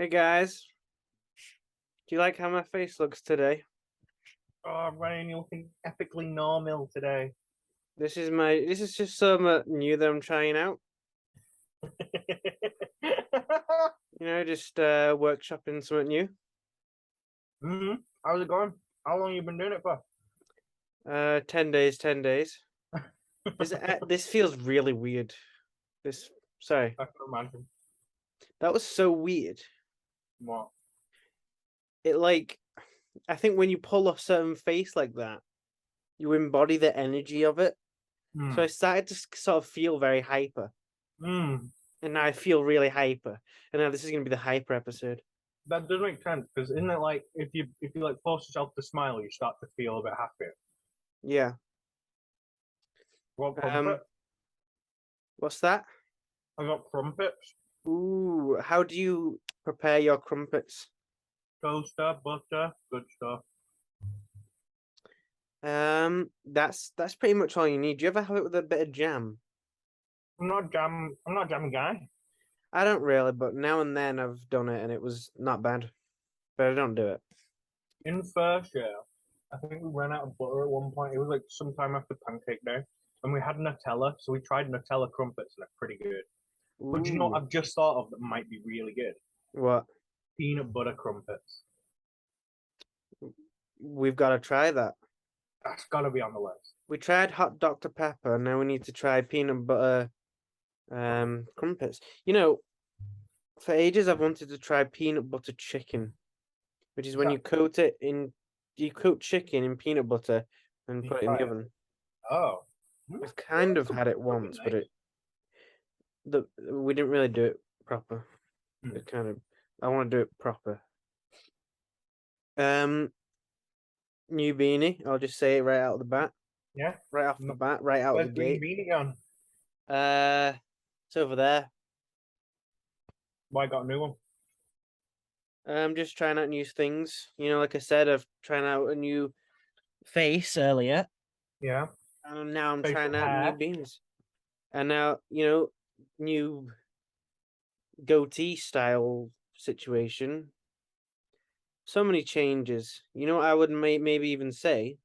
Hey guys, do you like how my face looks today? Oh, Ryan, you're looking epically normal today. This is just some new that I'm trying out. Just workshopping something new. How's it going? How long you been doing it for? 10 days, 10 days. This feels really weird. This Sorry, I can imagine. that was so weird. What? It like I think when you pull a certain face like that, you embody the energy of it. So I Hmm. started to sort of feel very hyper, Hmm. and now I feel really hyper. And now this is gonna be the hyper episode. That does make sense because isn't it like if you like force yourself to smile, you start to feel a bit happier. Yeah. What Um, crumpet? what's that? I got crumpets. Ooh, how do you prepare your crumpets? Toaster, butter, good stuff. That's pretty much all you need. Do you ever have it with a bit of jam? I'm not jam guy. I don't really, but now and then I've done it and it was not bad. But I don't do it. In first year, I think we ran out of butter at one point. It was like sometime after pancake day. And we had Nutella, so we tried Nutella crumpets and they're pretty good. But you know what Ooh, I've just thought of that might be really good? what? Peanut butter crumpets. We've got to try that. That's got to be on the list. We tried hot Dr. Pepper, now we need to try peanut butter crumpets. For ages I've wanted to try peanut butter chicken, which is Is when that you coat chicken in peanut butter and you put it in try the it? oven. Oh, I've kind of could had it be once, but nice. we didn't really do it proper. Hmm. It kind of I want to do it proper. Um, New beanie. I'll just say it right out of the bat, Yeah. right off the No. bat, right out of the Where's Green gate. Beanie gone? Uh, it's over there. Why got a new one? I'm just trying out new things. Like I said, I've trying out a new face earlier, Yeah. and now I'm Facial trying out new hair. beanies. And now, new goatee style situation. So many changes. You know what I would maybe even say?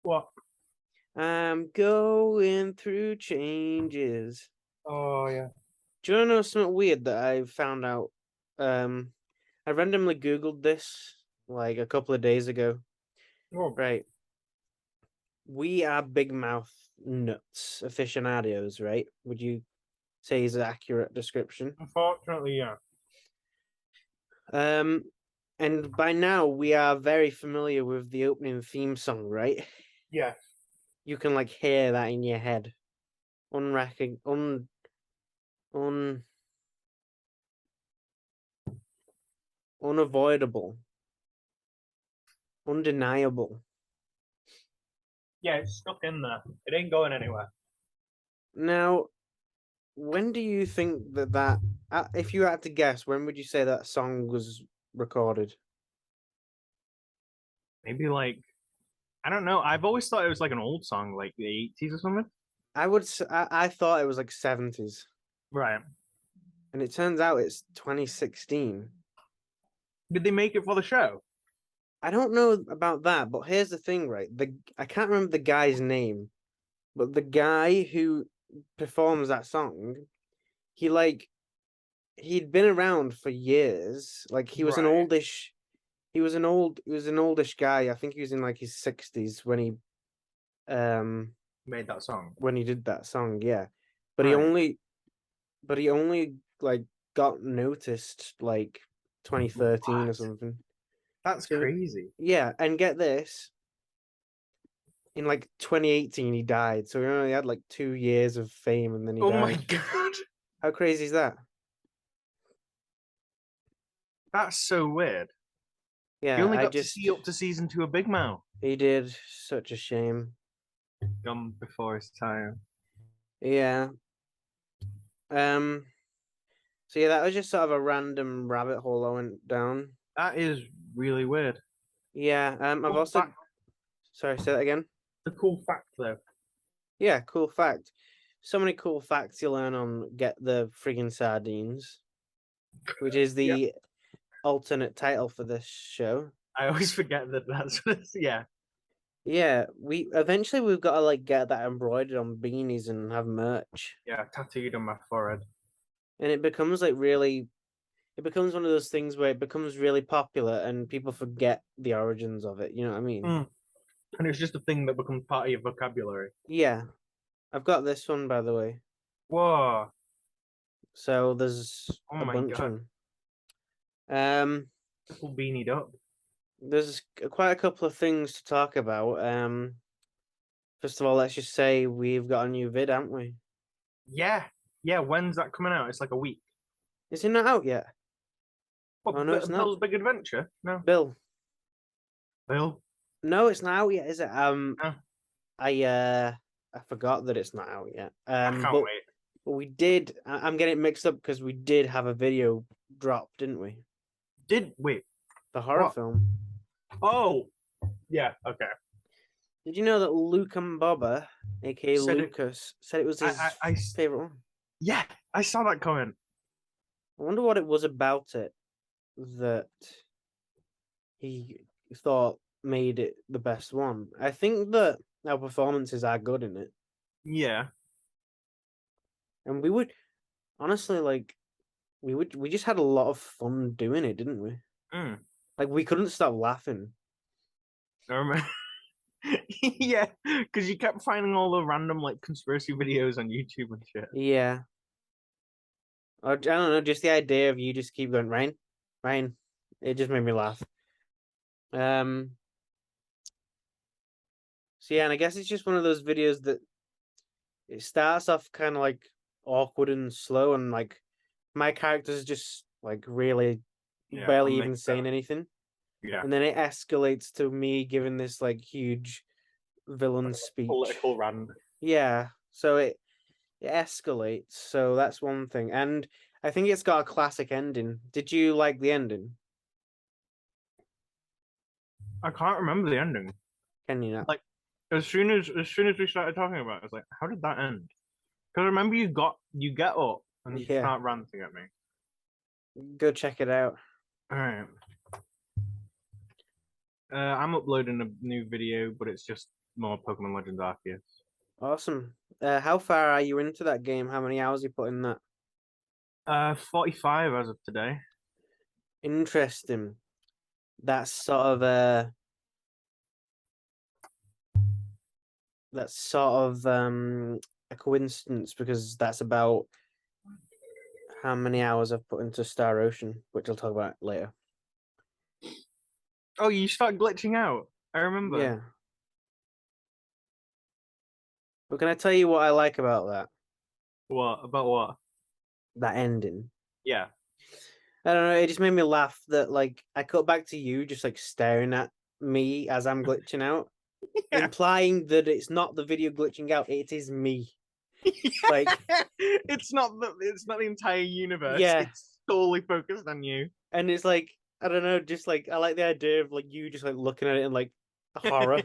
What? I'm going through changes. Oh yeah. Do you want to know something weird that I found out? Um, I randomly Googled this like a couple of days ago. Oh, Right. We are big mouth nuts aficionados, right? Would you say is an accurate description? unfortunately, yeah. Um, and by now we are very familiar with the opening theme song, right? Yeah. You can like hear that in your head. Unrecog un unavoidable, undeniable. Yeah, it's stuck in there. It ain't going anywhere. Now, when do you think if you had to guess, when would you say that song was recorded? Maybe like I don't know. I've always thought it was like an old song, like the 80s or something. I thought it was like 70s, Right. and it turns out it's 2016. Did they make it for the show? I don't know about that, but here's the thing, right? I can't remember the guy's name, but the guy who performs that song, he like he'd been around for years. Like Right. he was an oldish guy. I think he was in like his 60s um Made that song. when he did that song, yeah. But he Right. only but he only like got noticed like 2013 or What? something. That's So crazy. yeah, and get this, in like 2018 he died. So he only had like 2 years of fame and then he Oh my died. god. How crazy is that? That's so weird. He Yeah, only got to see up to season 2 of Big Mouth. he did. Such a shame. Gone before his time. Yeah. Um so yeah, that was just sort of a random rabbit hole I went down. That is really weird. Yeah, I've Cool also fact. sorry, say that again. The cool fact though. Yeah, cool fact. So many cool facts you learn on Get the Friggin' Sardines. which is the alternate title for this show. I always forget that that's what it's, yeah. Yeah, we've got to like get that embroidered on beanies and have merch. Yeah, tattooed on my forehead. And it becomes like really, it becomes one of those things where it becomes really popular and people forget the origins of it. You know what I mean? And it's just a thing that becomes part of your vocabulary. Yeah, I've got this one by the way. Whoa. So there's Oh a my bunch god. of them. Triple beanied up. There's quite a couple of things to talk about. First of all, let's just say we've got a new vid, haven't we? Yeah. Yeah, when's that coming out? It's like a week. Is it not out yet? What, Oh no, it's not. Bill's Big Adventure? No. Bill. Bill? No, it's not out yet, is it? No. I forgot that it's not out yet. I can't But wait. we did. I'm getting it mixed up because we did have a video drop, didn't we? Wait. The horror What? film. Oh. Yeah, okay. Did you know that Luke and Bobber, aka Said it- Lucas, said it was his favorite one? Yeah, I saw that comment. I wonder what it was about it that he thought made it the best one. I think that our performances are good in it, Yeah. and we would honestly like we just had a lot of fun doing it, didn't we? Mm. Like we couldn't stop laughing. I remember. Yeah, because you kept finding all the random like conspiracy videos on YouTube and shit. Yeah. I don't know, just the idea of you just keep going, Ryan, Ryan. It just made me laugh. So yeah, and I guess it's just one of those videos that it starts off kind of like awkward and slow, and like my character's just like really barely even saying anything. Yeah. And then it escalates to me giving this like huge villain speech. Political rant. Yeah. So it escalates. So that's one thing. And I think it's got a classic ending. Did you like the ending? I can't remember the ending. Can you not? Like as soon as we started talking about it, I was like, how did that end? Because I remember you get up and you Yeah. start ranting at me. Go check it out. All right. I'm uploading a new video, but it's just more Pokemon Legends Arceus. Awesome. How far are you into that game? How many hours you put in that? 45 as of today. Interesting. That's sort of a coincidence because that's about how many hours I've put into Star Ocean, which I'll talk about later. Oh, you start glitching out. I remember. Yeah. But can I tell you what I like about that? What? About what? That ending. Yeah. I don't know, it just made me laugh that like I cut back to you just like staring at me as I'm glitching out, Yeah. implying that it's not the video glitching out, it is me. Like it's not the entire universe. Yeah. It's solely focused on you. And it's like, I don't know, just like I like the idea of like you just like looking at it in like horror.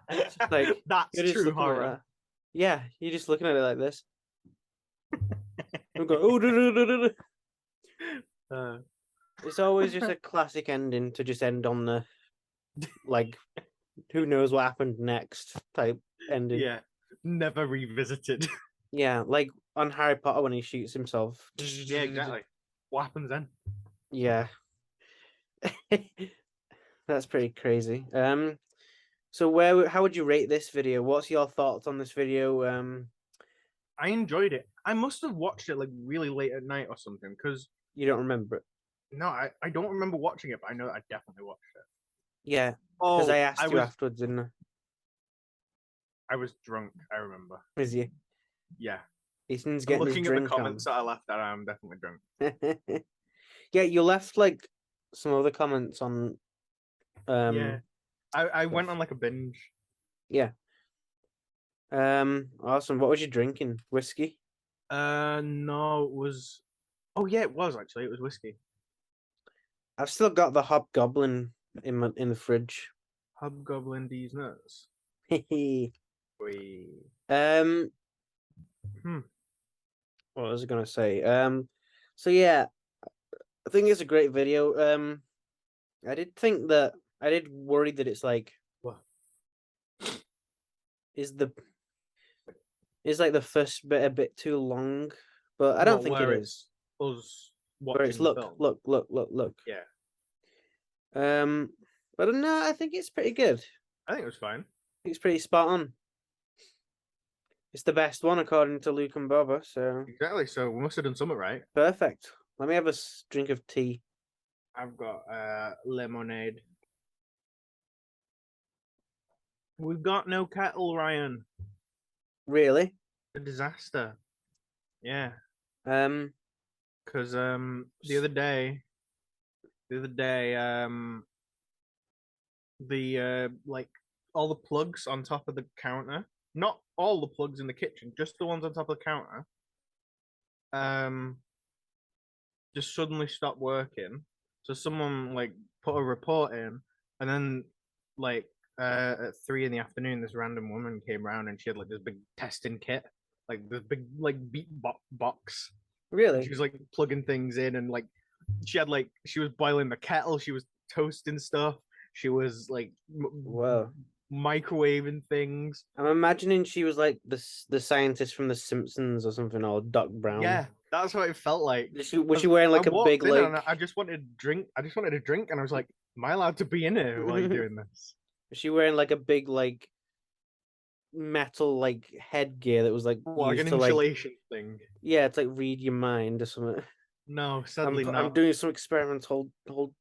It's just like That's you're just true looking at horror. that. Yeah, you're just looking at it like this. Go, oh, it's always just a classic ending to just end on the like who knows what happened next type ending. Yeah. Never revisited. Yeah, like on Harry Potter when he shoots himself. Yeah, exactly. What happens then? Yeah. That's pretty crazy. So how would you rate this video? What's your thoughts on this video? I enjoyed it. I must have watched it like really late at night or something because You don't remember it? no, I don't remember watching it, but I know that I definitely watched it. Yeah, because Oh, I asked you afterwards, didn't I? I was drunk. I remember. Is he? Yeah. Ethan's I'm getting his looking at drink the comments that I left that I'm definitely drunk. on. Yeah, you left like some other comments on. Yeah. I went on like a binge. Yeah. Awesome. What was you drinking? Whiskey? No, it was. Oh yeah, it was actually. It was whiskey. I've still got the Hobgoblin in the fridge. Hobgoblin D's nuts. Hehe. We. What was I gonna say? So yeah, I think it's a great video. I did worry that it's like What? is like the first bit a bit too long, but I don't think it where is. it's us Where it's watching the film. look. Yeah, But no, I think it's pretty good. I think it was fine. It's pretty spot on. It's the best one according to Luke and Bobber, so Exactly. So we must have done something right. perfect. Let me have a drink of tea. I've got lemonade. We've got no kettle, Ryan. Really? A disaster. Yeah. Um, Because the other day, the like all the plugs on top of the counter, not all the plugs in the kitchen, just the ones on top of the counter, um, just suddenly stopped working. So someone like put a report in, and then like at 3 in the afternoon, this random woman came around and she had like this big testing kit, like this big like beat box. And really? she was like plugging things in, and like she was boiling the kettle, she was toasting stuff, she was like Whoa. microwaving things. I'm imagining she was like the scientist from The Simpsons or something, or Doc Brown. Yeah, that's what it felt like. Was she wearing like I a big walked in like? and I just wanted a drink. I just wanted a drink, and I was like, "Am I allowed to be in here while you're doing this?" Was she wearing like a big like metal like headgear that was like Well, like used an to like insulation thing. yeah, to like read your mind or something? No, sadly I'm not. doing some experiments. Hold the phone.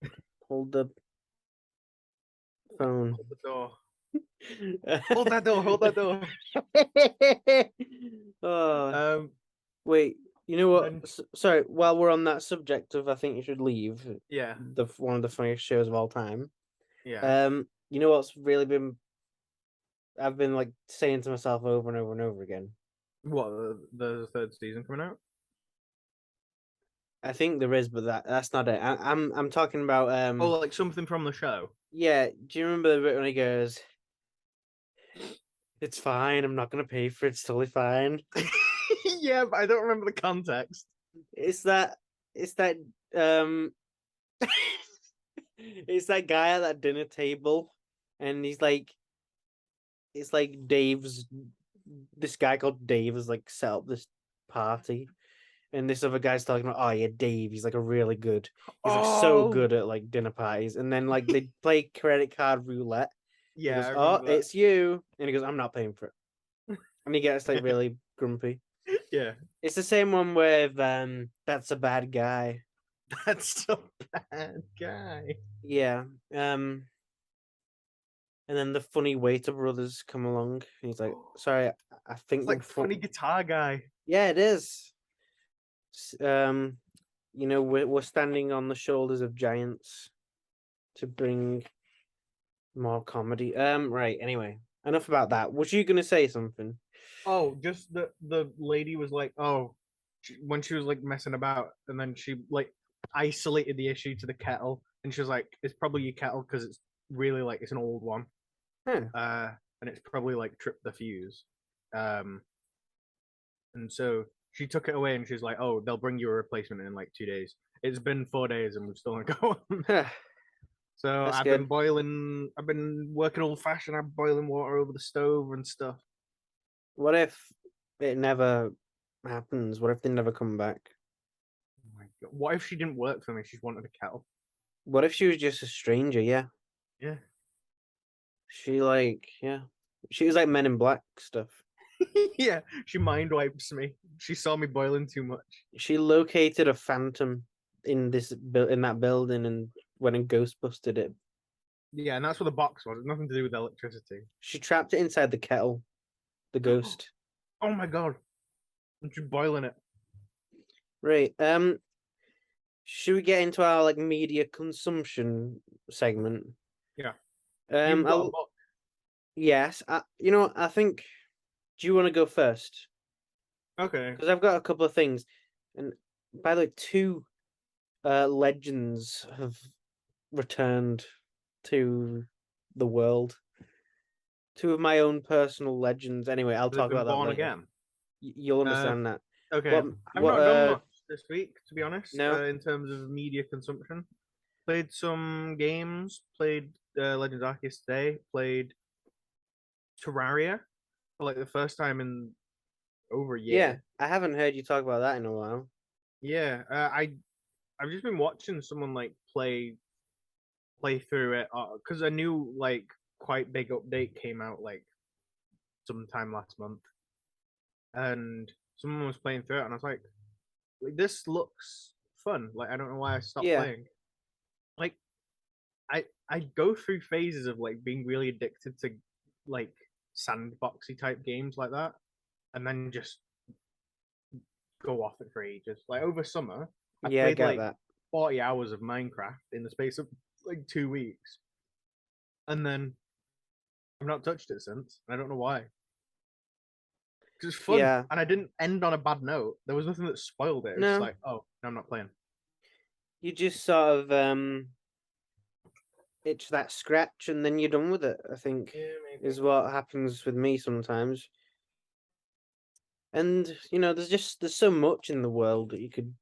Hold the door. Hold that door. Hold that door. Oh, Um. wait. You know what? Then Sorry. While we're on that subject of, I think you should leave. yeah, The one of the funniest shows of all time. yeah. You know what's really been? I've been like saying to myself over and over and over again. What the third season coming out? I think there is, but that's not it. I'm talking about Oh, like something from the show. yeah. Do you remember the bit when he goes, "It's fine. I'm not gonna pay for it. It's totally fine." Yeah, but I don't remember the context. It's that. It's that. Um. It's that guy at that dinner table, and he's like, it's like Dave's. This guy called Dave has like set up this party, and this other guy's talking about, oh yeah, Dave. He's like a really good. He's like so good at like dinner parties, and then like they play credit card roulette. He Yeah, goes, I oh, remember that. it's you, and he goes, I'm not paying for it, and he gets like really grumpy. Yeah, It's the same one with that's a bad guy. that's a bad guy. Yeah. And then the funny waiter brothers come along. And he's like, "Sorry, I think It's like funny guitar guy. yeah, it is. You know, we're standing on the shoulders of giants to bring more comedy. Right. Anyway, enough about that. Was you gonna say something? Oh, just the lady was like, oh, when she was like messing about, and then she like isolated the issue to the kettle, and she was like, it's probably your kettle because it's really like it's an old one, Huh. and it's probably like tripped the fuse, um, and so she took it away, and she's like, oh, they'll bring you a replacement in like 2 days. It's been 4 days, and we've still not got one. So That's I've good. been boiling. I've been working old fashioned. I'm boiling water over the stove and stuff. What if it never happens? What if they never come back? Oh my God. What if she didn't work for me? She wanted a kettle. What if she was just a stranger? Yeah. Yeah. She like, yeah. She was like Men in Black stuff. Yeah. She mind wipes me. She saw me boiling too much. She located a phantom in in that building and went and ghost busted it. Yeah, and that's what the box was. It's nothing to do with electricity. She trapped it inside the kettle, the ghost. Oh my God. And she's boiling it. Right. Should we get into our like media consumption segment? Yeah. You've got a I'll, book. yes. You know, I think. Do you want to go first? Okay. Because I've got a couple of things, and by the way, two legends have returned to the world. Two of my own personal legends. Anyway, I'll They've talk been about that born later. again. You'll understand that. Okay. I've What not done much this week, to be honest. No. In terms of media consumption, played some games. Played Legends Arceus today. Played Terraria for like the first time in over a year. Yeah, I haven't heard you talk about that in a while. Yeah, I've just been watching someone like play through it because a new like quite big update came out like sometime last month, and someone was playing through it, and I was like, this looks fun. Like I don't know why I stopped Yeah. playing. Like I go through phases of like being really addicted to like sandboxy type games like that, and then just go off it for ages. Like over summer, I Yeah, I played get like that. 40 hours of Minecraft in the space of like 2 weeks, and then I've not touched it since. I don't know why. Because it's fun, Yeah. and I didn't end on a bad note. There was nothing that spoiled it. It's just No, like, oh, no, I'm not playing. you just sort of itch that scratch and then you're done with it, I think, Yeah, maybe. is what happens with me sometimes. And there's so much in the world that you could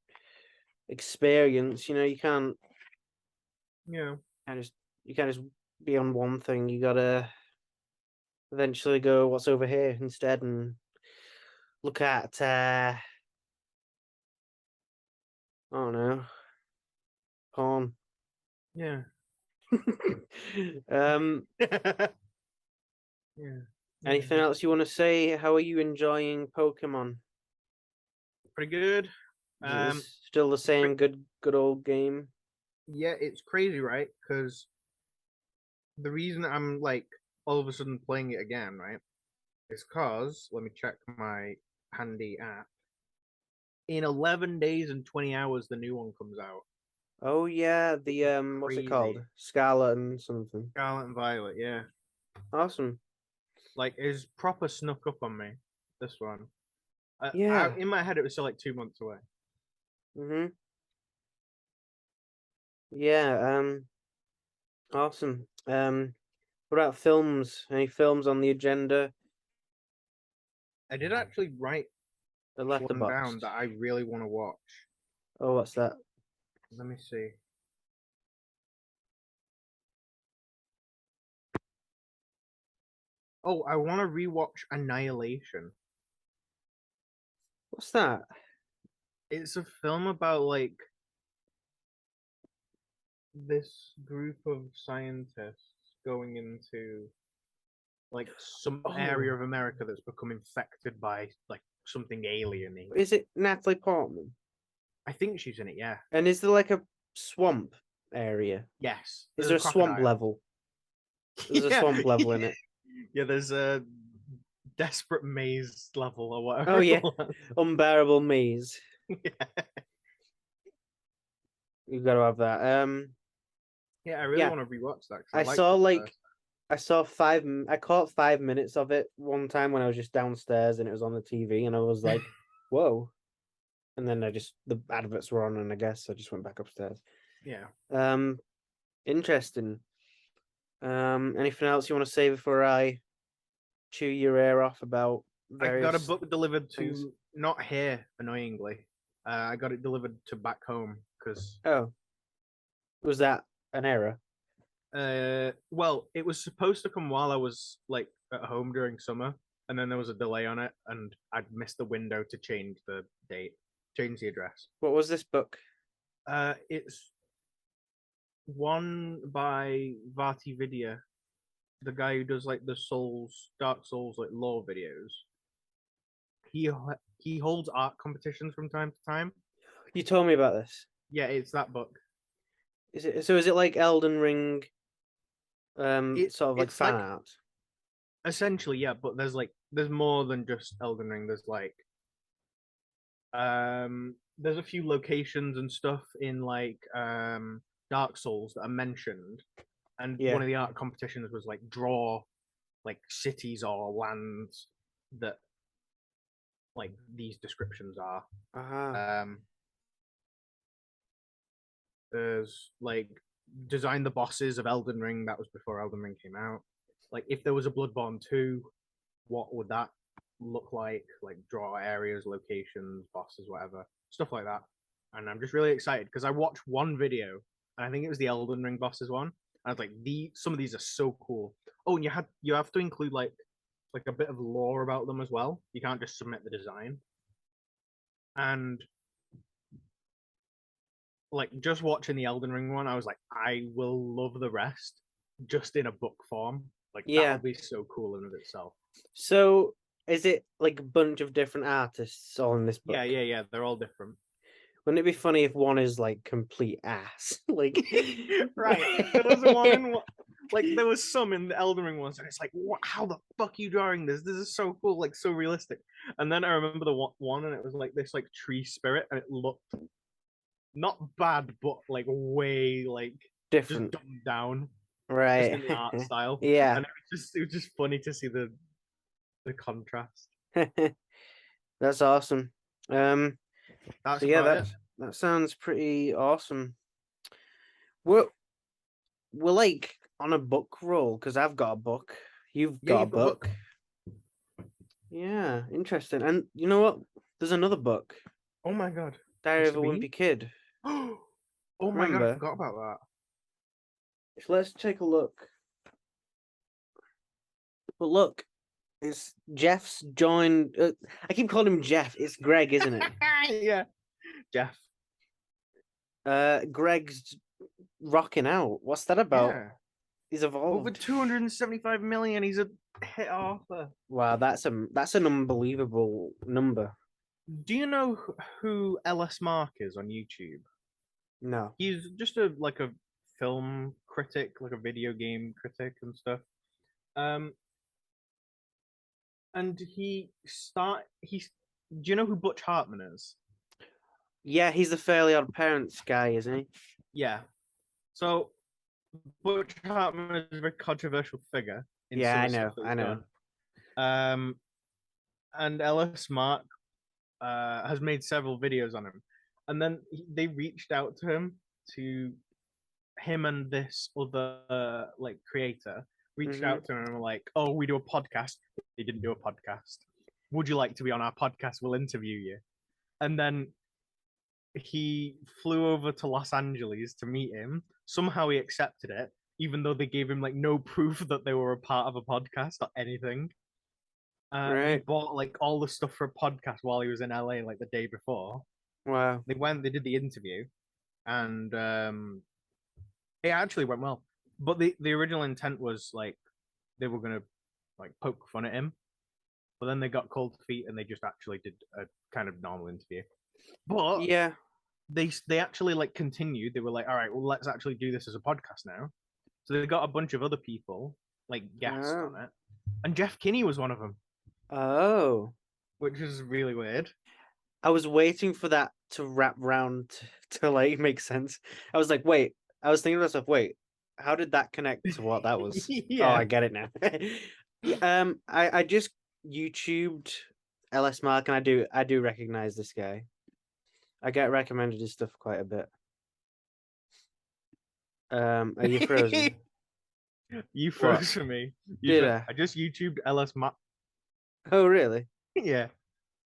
experience. You can't Yeah. you can't just be on one thing. You gotta eventually go what's over here instead and look at I don't know, porn. Yeah. um Yeah. Anything Yeah. else you want to say? How are you enjoying Pokemon? Pretty good. Is it Um, still the it's same good old game? yeah, it's crazy, right? Because the reason I'm like all of a sudden playing it again, right, is because let me check my handy app. In 11 days and 20 hours, the new one comes out. Oh yeah, the It's what's it crazy. called? Scarlet and something. Scarlet and Violet, yeah. Awesome. Like, is proper snuck up on me. This one. Yeah. In my head, it was still like 2 months away. Mhm. Yeah. Awesome. What about films? Any films on the agenda? I did actually write The one down Letterboxd. that I really want to watch. Oh, what's that? Let me see. Oh, I want to rewatch Annihilation. What's that? It's a film about like this group of scientists going into like some area Oh, of America that's become infected by like something alien-y. is it Natalie Portman? I think she's in it, yeah. And is there like a swamp area? Yes. Is There's a there a swamp crocodile. level? There's a Yeah. swamp level in it. Yeah, there's a desperate maze level or Oh whatever. yeah, unbearable maze. Yeah. You've got to have that. Yeah, I really Yeah, want to rewatch that because I I liked saw it like first. I caught 5 minutes of it one time when I was just downstairs and it was on the TV and I was like, whoa. And then the adverts were on and I guess I just went back upstairs. Yeah. Um, Interesting. Anything else you want to say before I chew your ear off about I got a various book delivered things? to not here, annoyingly. I got it delivered to back home because Oh, was that an error? well, it was supposed to come while I was like at home during summer, and then there was a delay on it, and I'd missed the window to change the date, change the address. What was this book? It's one by Vati Vidya, the guy who does like the Dark Souls like lore videos. He he holds art competitions from time to time. You told me about this. Yeah, it's that book. Is it like Elden Ring, sort of like It's fan like art? essentially, yeah, but there's more than just Elden Ring. There's like there's a few locations and stuff in like Dark Souls that are mentioned, and one Yeah. of the art competitions was like draw like cities or lands that like these descriptions are. Ah. Um, there's like design the bosses of Elden Ring. That was before Elden Ring came out. Like if there was a Bloodborne 2, what would that look like? Like draw areas, locations, bosses, whatever stuff like that. and I'm just really excited because I watched one video, and I think it was the Elden Ring bosses one. And I was like, some of these are so cool. Oh, and you have to include like a bit of lore about them as well. You can't just submit the design. And like just watching the Elden Ring one, I was like, I will love the rest just in a book form. Like that'll Yeah. be so cool in of itself. So is it like a bunch of different artists all in this book? Yeah. They're all different. Wouldn't it be funny if one is like complete ass? Like Right. There was one in like there was some in the Elden Ring ones, and it's like, what, how the fuck are you drawing this? This is so cool, like so realistic. And then I remember the one, and it was like this like tree spirit, and it looked not bad, but like way like just different. dumbed down, just Right. in the art style. Yeah. And it was just funny to see the contrast. That's awesome. That's So yeah, about it. that sounds pretty awesome. We're we're like on a book roll because I've got a book. You've Yeah, got a you've got a book. Yeah, interesting. And you know what? There's another book. Oh my god. Diary of Mr. a Bean? Wimpy Kid. Oh my god, I Remember? forgot about that. So let's take a look. But look, it's Jeff's joined. I keep calling him Jeff. It's Greg, isn't it? Yeah. Jeff. Greg's rocking out. What's that about? Yeah. He's Over evolved. 275 million. He's a hit author. Wow, that's an unbelievable number. Do you know who Ellis Mark is on YouTube? No. He's just a film critic, like a video game critic and stuff. Um, and he's. Do you know who Butch Hartman is? Yeah, he's the Fairly Odd Parents guy, isn't he? Yeah. So Butch Hartman is a very controversial figure in Yeah, some I of the know. stuff that I he's know. done. And Ellis Mark has made several videos on him, and then they reached out to him and this other like creator reached Mhm. out to him and were like, "Oh, we do a podcast." They didn't do a podcast. Would you like to be on our podcast? We'll interview you. And then he flew over to Los Angeles to meet him. Somehow he accepted it, even though they gave him like no proof that they were a part of a podcast or anything. He Right. bought like all the stuff for a podcast while he was in LA, like the day before. Wow. They did the interview, and it actually went well. But the original intent was like they were gonna like poke fun at him, but then they got cold feet and they just actually did a kind of normal interview. But Yeah. they actually like continued. They were like, all right, well, let's actually do this as a podcast now. So they got a bunch of other people like guests Oh. on it, and Jeff Kinney was one of them, Oh. which is really weird. I was waiting for that to wrap round to like make sense. I was like, wait. I was thinking to myself, wait, how did that connect to what that was? Oh, Yeah. I get it now. Yeah, I just YouTubed LS Mark, and I do recognize this guy. I get recommended his stuff quite a bit. Are you frozen? You froze for me. You Did said, I? I just YouTubed LS Map. Oh, really? Yeah.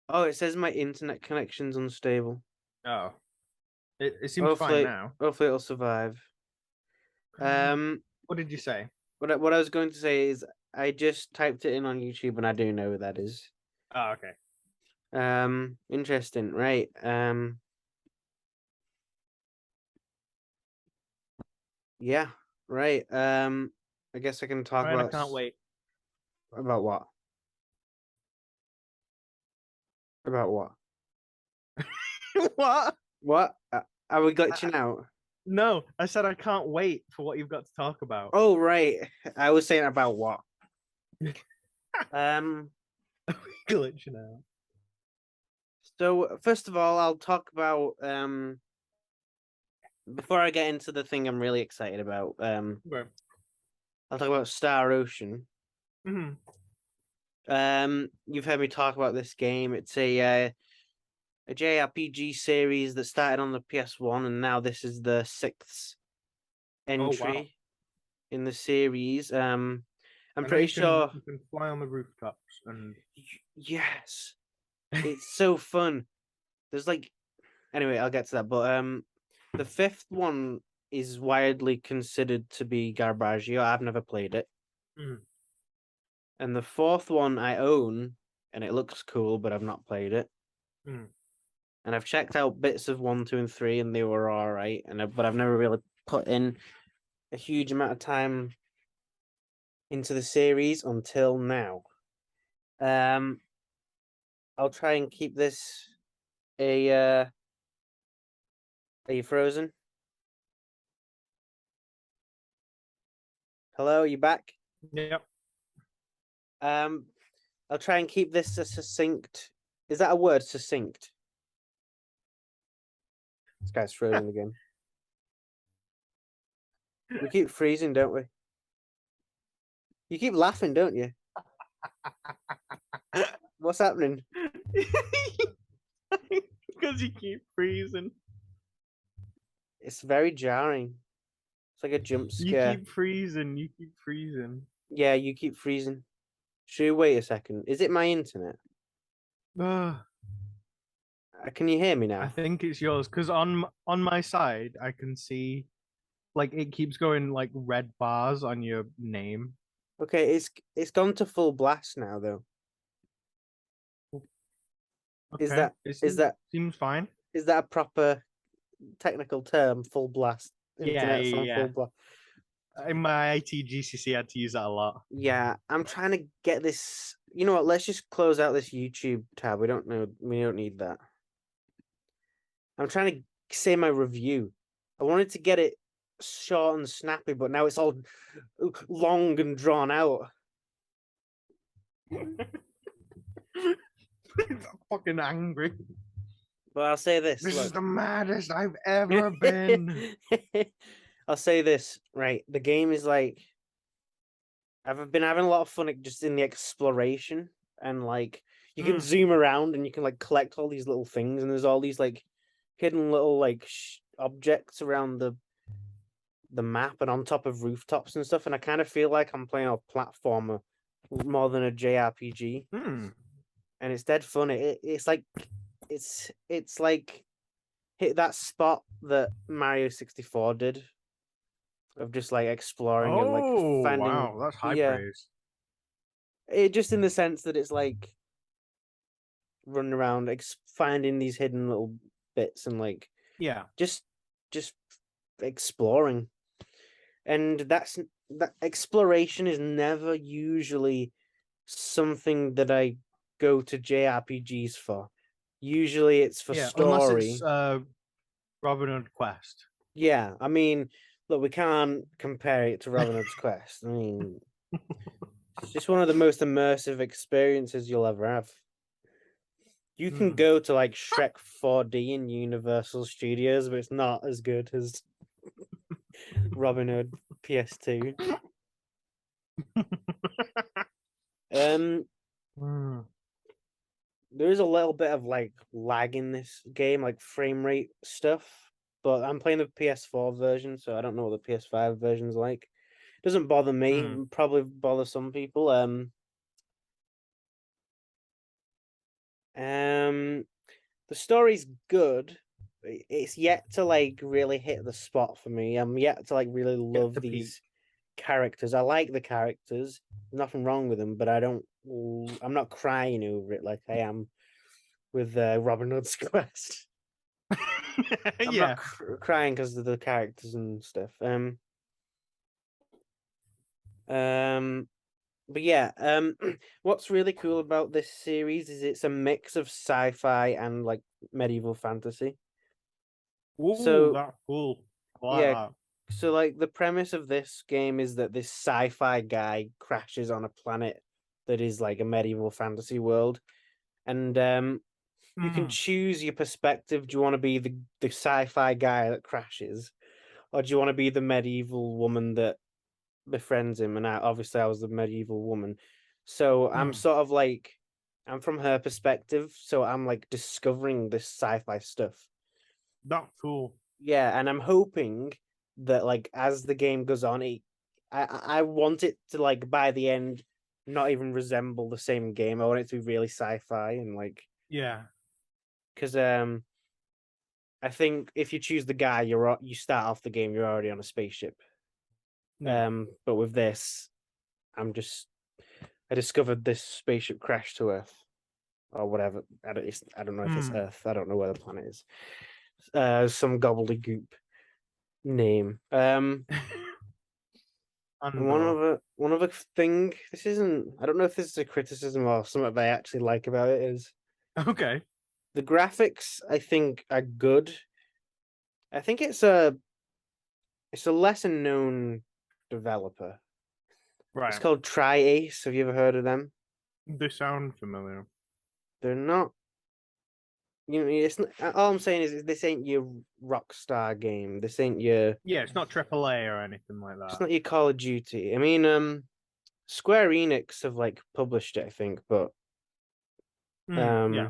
Oh, it says my internet connection's unstable. Oh. It seems fine now. Hopefully it'll survive. What did you say? What I was going to say is I just typed it in on YouTube, and I do know who that is. Oh, okay. Interesting, right? Yeah, right. I guess I can talk Ryan, I about can't wait. about what? About what? What? What? Are we glitching out? No, I said I can't wait for what you've got to talk about. Oh, right. I was saying about what? Um. Glitching out. So first of all, I'll talk about before I get into the thing I'm really excited about. Okay. I'll talk about Star Ocean. Mm-hmm. You've heard me talk about this game. It's a JRPG series that started on the PS1, and now this is the sixth entry in the series. I'm pretty sure. You can fly on the rooftops and Yes, it's so fun. There's like Anyway, I'll get to that. But the fifth one is widely considered to be Garbaggio. I've never played it. Mm. And the fourth one I own, and it looks cool, but I've not played it. Mm. And I've checked out bits of 1, 2, and 3, and they were all right. But I've never really put in a huge amount of time into the series until now. I'll try and keep this a. Are you frozen? Hello, are you back? Yep. I'll try and keep this a succinct. Is that a word, succinct? This guy's frozen again. We keep freezing, don't we? You keep laughing, don't you? What's happening? Because you keep freezing. It's very jarring. It's like a jump You scare. keep freezing. You keep freezing. Yeah, you keep freezing. Should we wait a second? Is it my internet? Can you hear me now? I think it's yours because on my side I can see like it keeps going like red bars on your name. Okay, it's gone to full blast now though. Is Okay, that is that seems fine. is that a proper technical term? Full blast. Yeah, Internet's on yeah. full blast. In my IT GCC, I had to use that a lot. Yeah, I'm trying to get this. You know what? Let's just close out this YouTube tab. We don't need that. I'm trying to say my review. I wanted to get it short and snappy, but now it's all long and drawn out. I'm fucking angry. But I'll say this. This Look. is the maddest I've ever been. I'll say this, right? The game is like I've been having a lot of fun just in the exploration, and like you can zoom around and you can like collect all these little things, and there's all these like hidden little like objects around the map and on top of rooftops and stuff. And I kind of feel like I'm playing a platformer more than a JRPG, and it's dead fun. It's like it's like hit that spot that Mario 64 did of just like exploring and like finding. Wow, that's high Yeah, praise. it just in the sense that it's like running around finding these hidden little bits and like Yeah, just exploring. And that exploration is never usually something that I go to JRPGs for. Usually it's for unless story. it's Robin Hood Quest. Yeah, I mean, look, we can't compare it to Robin Hood's Quest. I mean, it's just one of the most immersive experiences you'll ever have. You can go to like Shrek 4D in Universal Studios, but it's not as good as Robin Hood PS2. There is a little bit of like lag in this game, like frame rate stuff, but I'm playing the PS4 version, so I don't know what the PS5 version's like. It doesn't bother me, probably bother some people. The story's good. It's yet to like really hit the spot for me. I'm yet to like really love these characters. I like the characters. Nothing wrong with them, but I'm not crying over it like I am with Robin Hood's Quest. I'm not crying because of the characters and stuff. But yeah, what's really cool about this series is it's a mix of sci-fi and like medieval fantasy. Ooh, So that's cool. I like yeah, that. so like the premise of this game is that this sci-fi guy crashes on a planet that is like a medieval fantasy world, and you can choose your perspective. Do you want to be the sci-fi guy that crashes, or do you want to be the medieval woman that befriends him? And obviously I was the medieval woman, so I'm sort of like I'm from her perspective, so I'm like discovering this sci-fi stuff. That's cool. Yeah, and I'm hoping that like as the game goes on, I want it to like by the end not even resemble the same game. I want it to be really sci-fi and like Yeah, because I think if you choose the guy, you start off the game, you're already on a spaceship. Yeah. But with this, I discovered this spaceship crashed to Earth or whatever. I don't know if it's Earth. I don't know where the planet is. Some gobbledygook name. And Andor. one other thing. This isn't. I don't know if this is a criticism or something I actually like about it. Is Okay. the graphics? I think are good. I think it's a lesser known developer. It's Right. called Tri-Ace. Have you ever heard of them? They sound familiar. They're not. It's not, all I'm saying is this ain't your Rockstar game. This ain't your. Yeah, it's not AAA or anything like It's that. not your Call of Duty. I mean, Square Enix have like published it, I think, but Yeah.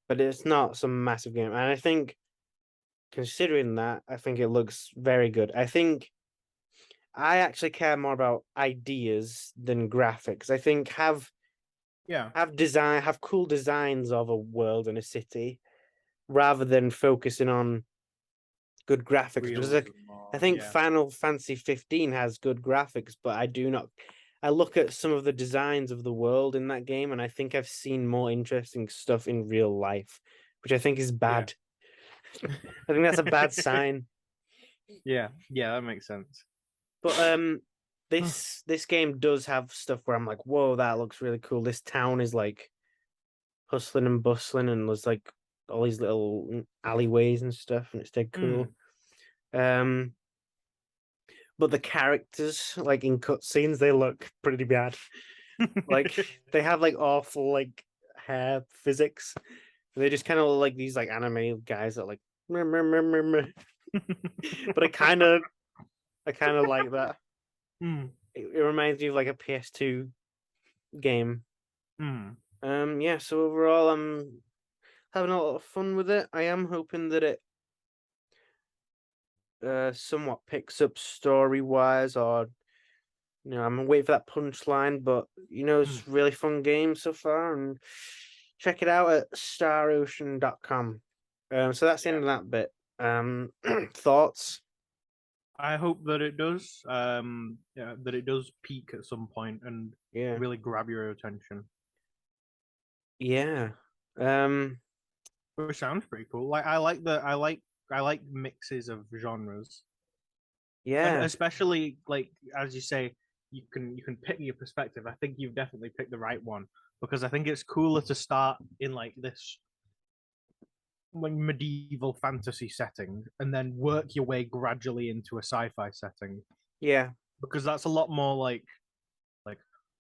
but it's not some massive game. And I think, considering that, I think it looks very good. I think I actually care more about ideas than graphics. I think Yeah. have cool designs of a world and a city rather than focusing on good graphics. Because Realism I or think yeah. Final Fantasy 15 has good graphics, but I do not. I look at some of the designs of the world in that game, and I think I've seen more interesting stuff in real life, which I think is bad. I think that's a bad sign. Yeah. Yeah, that makes sense. But this game does have stuff where I'm like, whoa, that looks really cool. This town is like hustling and bustling, and there's like all these little alleyways and stuff, and it's dead cool. Um, but the characters, like in cutscenes, they look pretty bad. Like they have like awful like hair physics. They just kind of look like these like anime guys that are like, "Meh, meh, meh, meh, meh." But I kind of like that. It reminds me of like a PS2 game. Yeah. So overall, I'm having a lot of fun with it. I am hoping that it somewhat picks up story wise, or I'm waiting for that punchline. But it's a really fun game so far, and check it out at starocean.com. So that's the end of that bit. Thoughts? I hope that it does. Yeah, that it does peak at some point and Yeah. really grab your attention. Yeah. Um, Which sounds pretty cool. Like I like mixes of genres. yeah. Especially like as you say, you can pick your perspective. I think you've definitely picked the right one because I think it's cooler to start in like this like medieval fantasy setting and then work your way gradually into a sci-fi setting Yeah. because that's a lot more like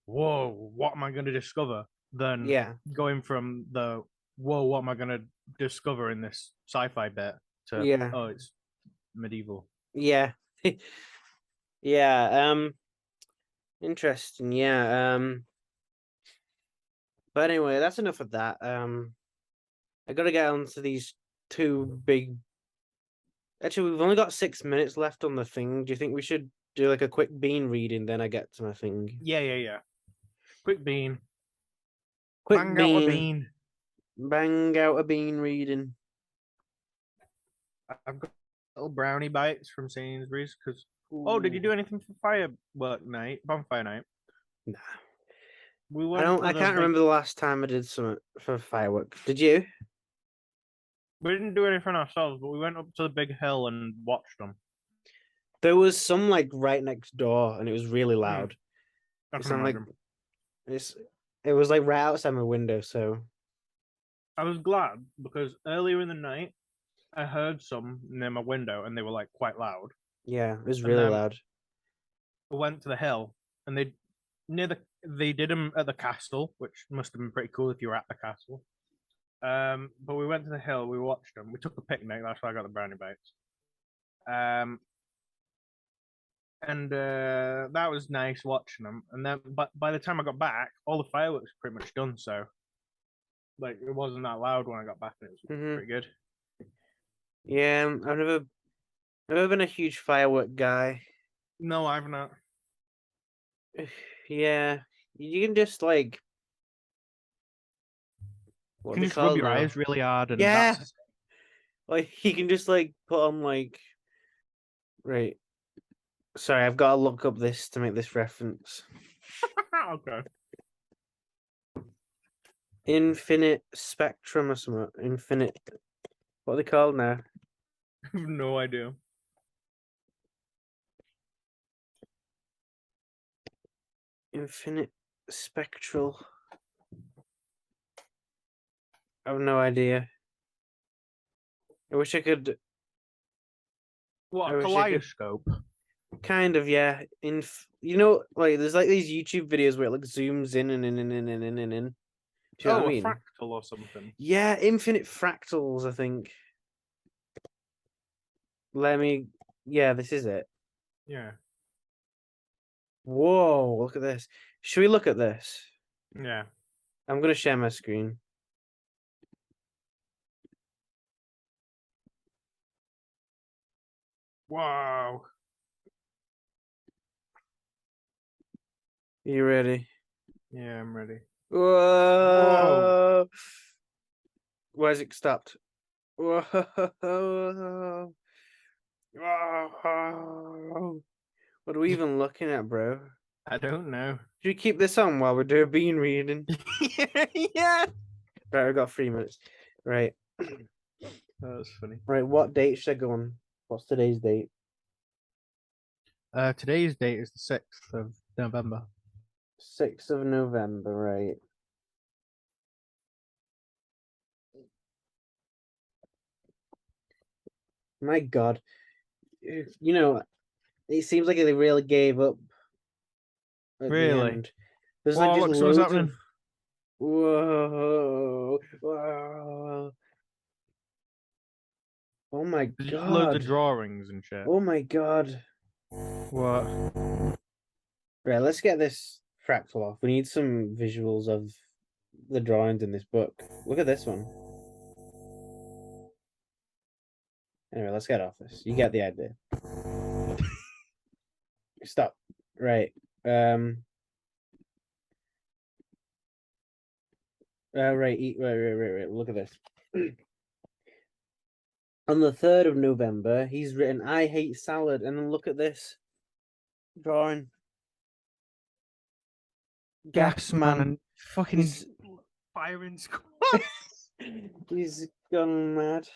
whoa, what am I going to discover than Yeah. going from the whoa, what am I going to discover in this sci-fi bit to Yeah. oh, it's medieval. Yeah. Yeah. Interesting. Yeah. But anyway, that's enough of that. I gotta get on to these two big. Actually, we've only got 6 minutes left on the thing. Do you think we should do like a quick bean reading? Then I get to my thing. Yeah. Quick bean. Quick Bang out a bean. bean. Bang out a bean reading. I've got little brownie bites from Sainsbury's because. Oh, did you do anything for firework night, bonfire night? Nah. We went to I the can't big. remember the last time I did something for fireworks. Did you? We didn't do anything ourselves, but we went up to the big hill and watched them. There was some like right next door, and it was really loud. I It can sounded like imagine. it's. It was like right outside my window. So I was glad because earlier in the night I heard some near my window and they were like quite loud. yeah, it was And really then loud. we went to the hill and they did them at the castle, which must have been pretty cool if you were at the castle. But we went to the hill, we watched them, we took a picnic. That's why I got the brownie bites. And that was nice watching them. And then, but by the time I got back, all the fireworks were pretty much done. So, like, it wasn't that loud when I got back, and it was pretty good. Yeah, I've never been a huge firework guy. No, I've not. Yeah, you can just like You what can they just rub call your now. eyes really hard, and Yeah, that's Like he can just like put on like right. Sorry, I've got to look up this to make this reference. Okay. Infinite spectrum or something. Infinite. What are they called now? I have no idea. Infinite spectral. I have no idea. I wish I could. What, I a wish I could. kaleidoscope? Kind of, yeah. You know, like there's like these YouTube videos where it like zooms in and in and in and in and in. Do you know Oh, what I a mean? fractal or something. Yeah, infinite fractals, I think. Let me. Yeah, this is it. Yeah. Whoa, look at this. Should we look at this? Yeah. I'm gonna share my screen. Wow. You ready? Yeah, I'm ready. Whoa! Where's it stopped? Whoa! Whoa! What are we even looking at, bro? I don't know. Should we keep this on while we're doing bean reading? Yeah. Right, we've got 3 minutes. Right. That's funny. Right, what date should I go on? What's today's date? Today's date is the 6th of November. 6th of November, right. My God. You know, it seems like they really gave up at the Really? end. There's like Whoa, just look, something's loads of happening. whoa, whoa. Oh my There's just loads of God. drawings and shit. Oh my God. What? Right, let's get this fractal off. We need some visuals of the drawings in this book. Look at this one. Anyway, let's get off this. You get the idea. Stop. Right. Right. Look at this. On the 3rd of November, he's written, I hate salad. And then look at this drawing. Gas man and fucking He's, firing squad. he's gone mad.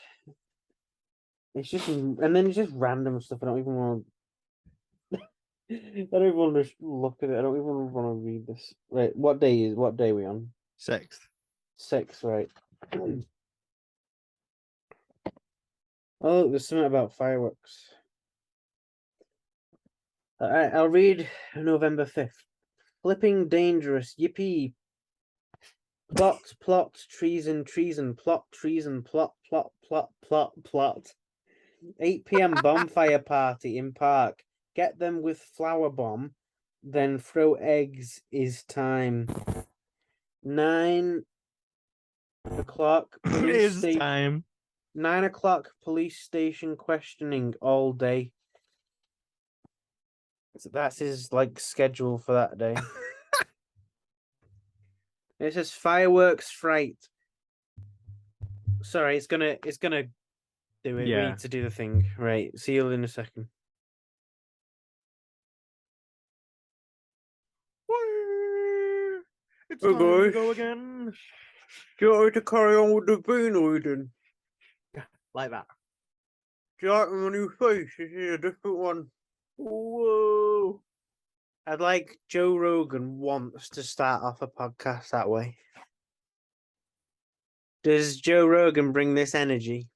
It's just, and then it's just random stuff. I don't even want to. I don't even want to look at it. I don't even want to read this. Right, what day are we on? 6th. 6, right. Oh, there's something about fireworks. Alright, I'll read November 5th. Flipping dangerous, yippee. Plot, treason, plot, treason, plot. 8 p.m. bonfire party in park. Get them with flower bomb, then throw eggs is time. 9 o'clock, It police is station. time. 9 o'clock, police station questioning all day. So that's his like schedule for that day. It says fireworks fright. Sorry, it's gonna do it. We Yeah. need to do the thing. Right. See you in a second. It's Oh, time to guys. go again. Do you want me to carry on with the bean reading? Like that. Do you like my new face? This is a different one. Whoa. I'd like Joe Rogan wants to start off a podcast that way. Does Joe Rogan bring this energy?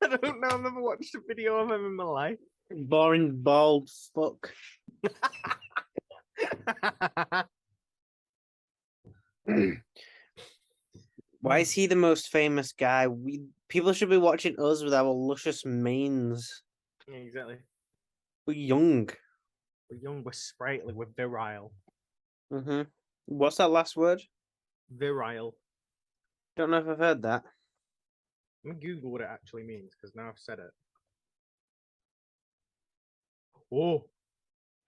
I don't know. I've never watched a video of him in my life. Boring, bald fuck. Why is he the most famous guy? People should be watching us with our luscious manes. Yeah, exactly. We're young. We're young, we're sprightly, we're virile. What's that last word? Virile. Don't know if I've heard that. Let me Google what it actually means, because now I've said it. Oh.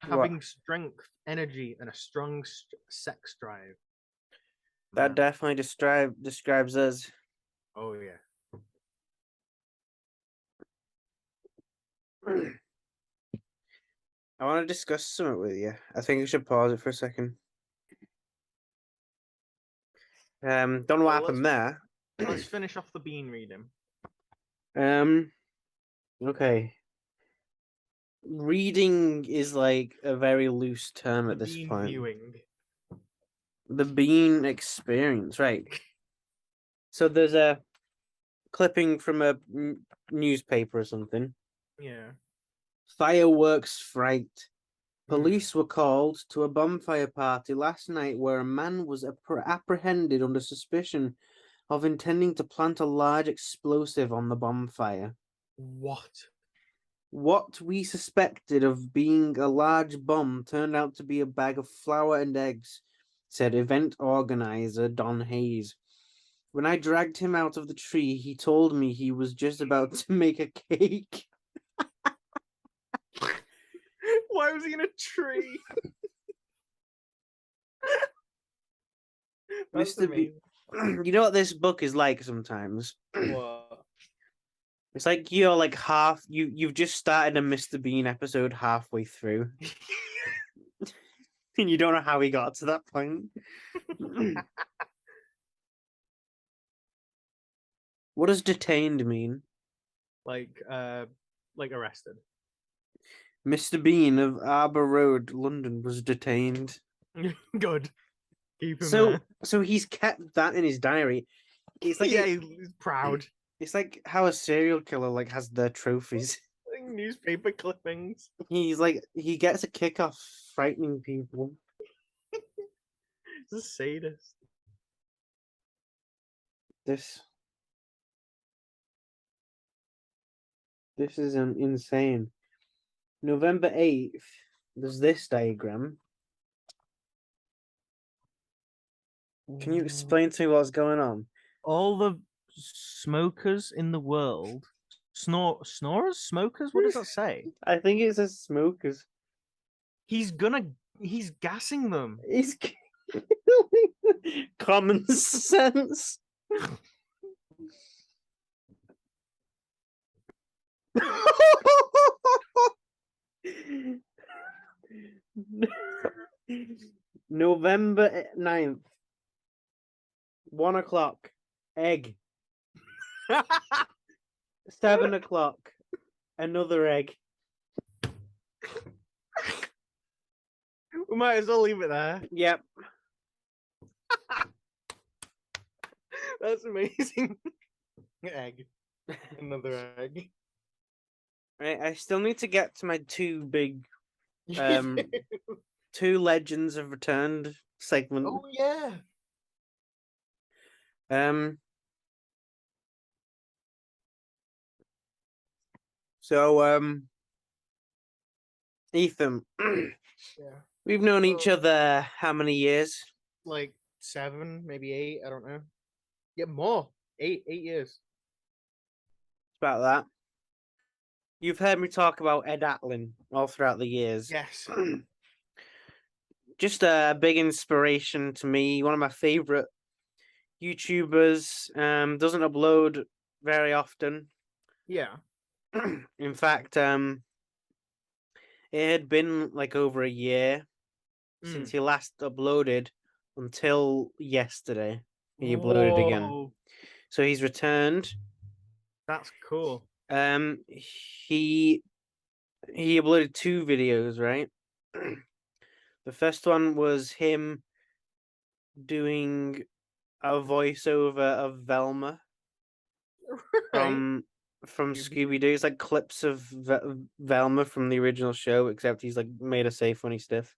Having strength, energy, and a strong sex drive. That definitely describes us. Oh yeah. I want to discuss something with you. I think I should pause it for a second. Don't know what Well, happened there. Let's finish off the bean reading. Okay. Reading is like a very loose term The at this bean point. viewing. The bean experience, right? So there's a clipping from a newspaper or something. Yeah. Fireworks fright. Hmm. Police were called to a bonfire party last night where a man was apprehended under suspicion of intending to plant a large explosive on the bonfire. What? What we suspected of being a large bomb turned out to be a bag of flour and eggs, said event organizer Don Hayes. When I dragged him out of the tree, he told me he was just about to make a cake. Why was he in a tree? That's Mr. B. amazing. You know what this book is like sometimes? What? It's like you're like you've just started a Mr. Bean episode halfway through. And you don't know how he got to that point. What does detained mean? Like arrested. Mr. Bean of Arbor Road, London, was detained. Good. Keep him So there. so he's kept that in his diary. It's like Yeah, he's proud. it's like how a serial killer like has their trophies. Newspaper clippings. He's like he gets a kick off frightening people. He's a sadist. This is insane. November 8th, there's this diagram. Can you explain to me what's going on? All the smokers in the world snorers? Smokers? What does that say? I think it says smokers. He's gassing them. He's common sense. November 9th, 1 o'clock, egg. 7 o'clock, another egg. We might as well leave it there. Yep. That's amazing. Egg. Another egg. Right, I still need to get to my two big two legends have returned segment. Oh yeah. So Ethan, Yeah. we've known each other how many years? Like 7, maybe 8, I don't know. Yeah, more. 8 years. About that. You've heard me talk about Ed Atlin all throughout the years. Yes. Just a big inspiration to me. One of my favorite YouTubers. Doesn't upload very often. Yeah. In fact, it had been like over a year since he last uploaded until yesterday. He uploaded again. So he's returned. That's cool. He uploaded 2 videos, right? The first one was him doing a voiceover of Velma Right. from Scooby Doo. It's like clips of Velma from the original show, except he's like made her say funny stuff.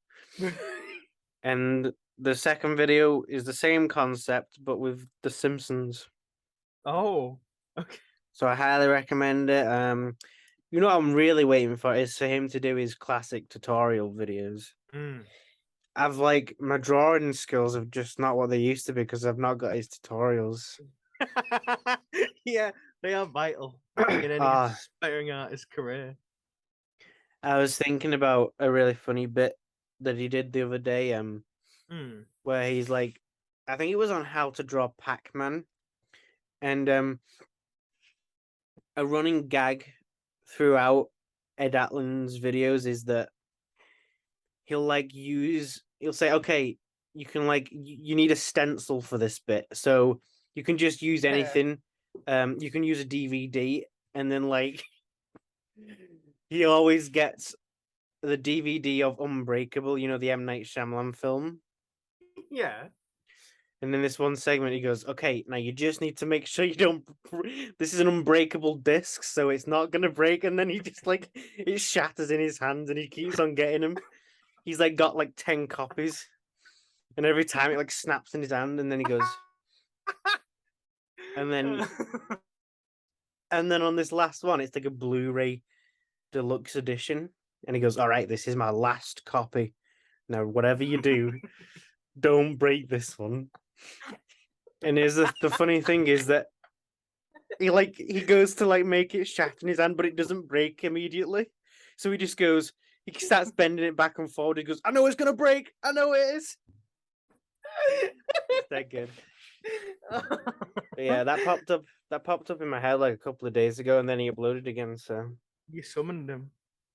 And the second video is the same concept, but with The Simpsons. Oh. Okay. So I highly recommend it. You know what I'm really waiting for is for him to do his classic tutorial videos. I've like my drawing skills are just not what they used to be because I've not got his tutorials. Yeah, they are vital in any aspiring artist's career. I was thinking about a really funny bit that he did the other day, where he's like, I think it was on how to draw Pac-Man, And a running gag throughout Ed Atlin's videos is that he'll say, okay, you can you need a stencil for this bit, so you can just use anything. You can use a DVD, and then he always gets the DVD of Unbreakable, the M. Night Shyamalan film. Yeah. And in this one segment, he goes, okay, now you just need to make sure you don't. This is an unbreakable disc, so it's not going to break. And then he just it shatters in his hands and he keeps on getting them. He's got 10 copies. And every time it snaps in his hand, and then he goes. And then. And then on this last one, it's a Blu-ray deluxe edition. And he goes, all right, this is my last copy. Now, whatever you do, don't break this one. And the funny thing is that he goes to make it shatter in his hand, but it doesn't break immediately. So he starts bending it back and forward. He goes, I know it's gonna break. I know it is. It's that good. But yeah, that popped up in my head a couple of days ago, and then he uploaded again. So you summoned him.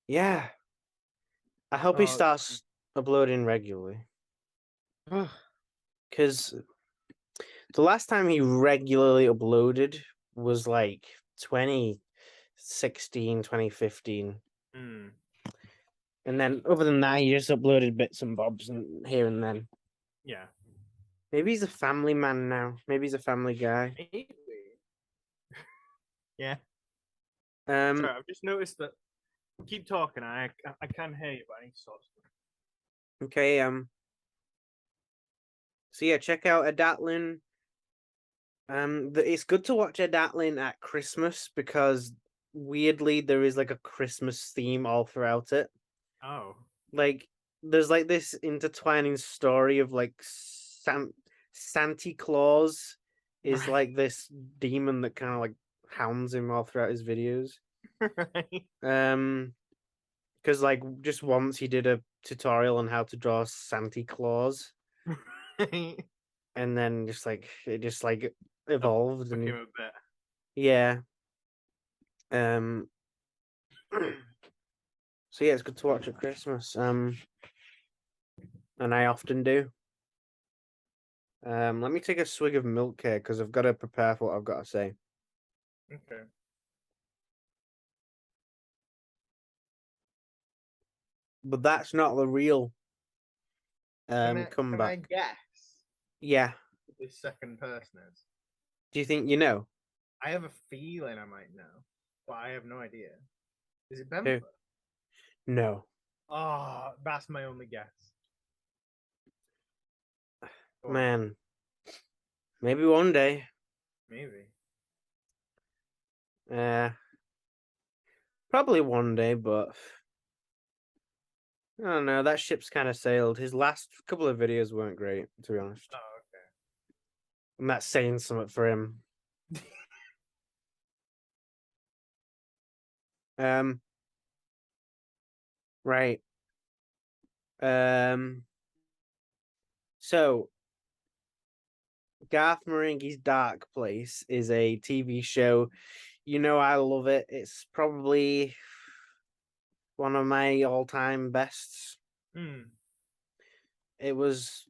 Yeah, I hope he starts uploading regularly. Because the last time he regularly uploaded was 2016, 2015. Mm. And then other than that, he just uploaded bits and bobs and here and then. Yeah. Maybe he's a family man now. Maybe he's a family guy. Maybe. Yeah. Sorry, I've just noticed that. Keep talking. I can hear you, but I need to sort something. Okay. So yeah, check out Ed Atlin. It's good to watch Ed Atlin at Christmas because weirdly there is a Christmas theme all throughout it. Oh. There's this intertwining story of Santa Claus is this demon that kind of hounds him all throughout his videos. Right. Because just once he did a tutorial on how to draw Santa Claus, Right. and then it evolved and a bit. yeah. So yeah, it's good to watch at Christmas. And I often do. Let me take a swig of milk here because I've got to prepare for what I've got to say. Okay. But that's not the real comeback. Can I guess? Yeah. Who this second person is? Do you think you know? I have a feeling I might know, but I have no idea. Is it Bemford? No. Oh, that's my only guess. Man. Maybe one day. Maybe. Probably one day, but I don't know. That ship's kind of sailed. His last couple of videos weren't great, to be honest. Oh, okay. I'm not saying something for him. Right. So Garth Marenghi's Dark Place is a TV show. I love it. It's probably one of my all-time bests. It was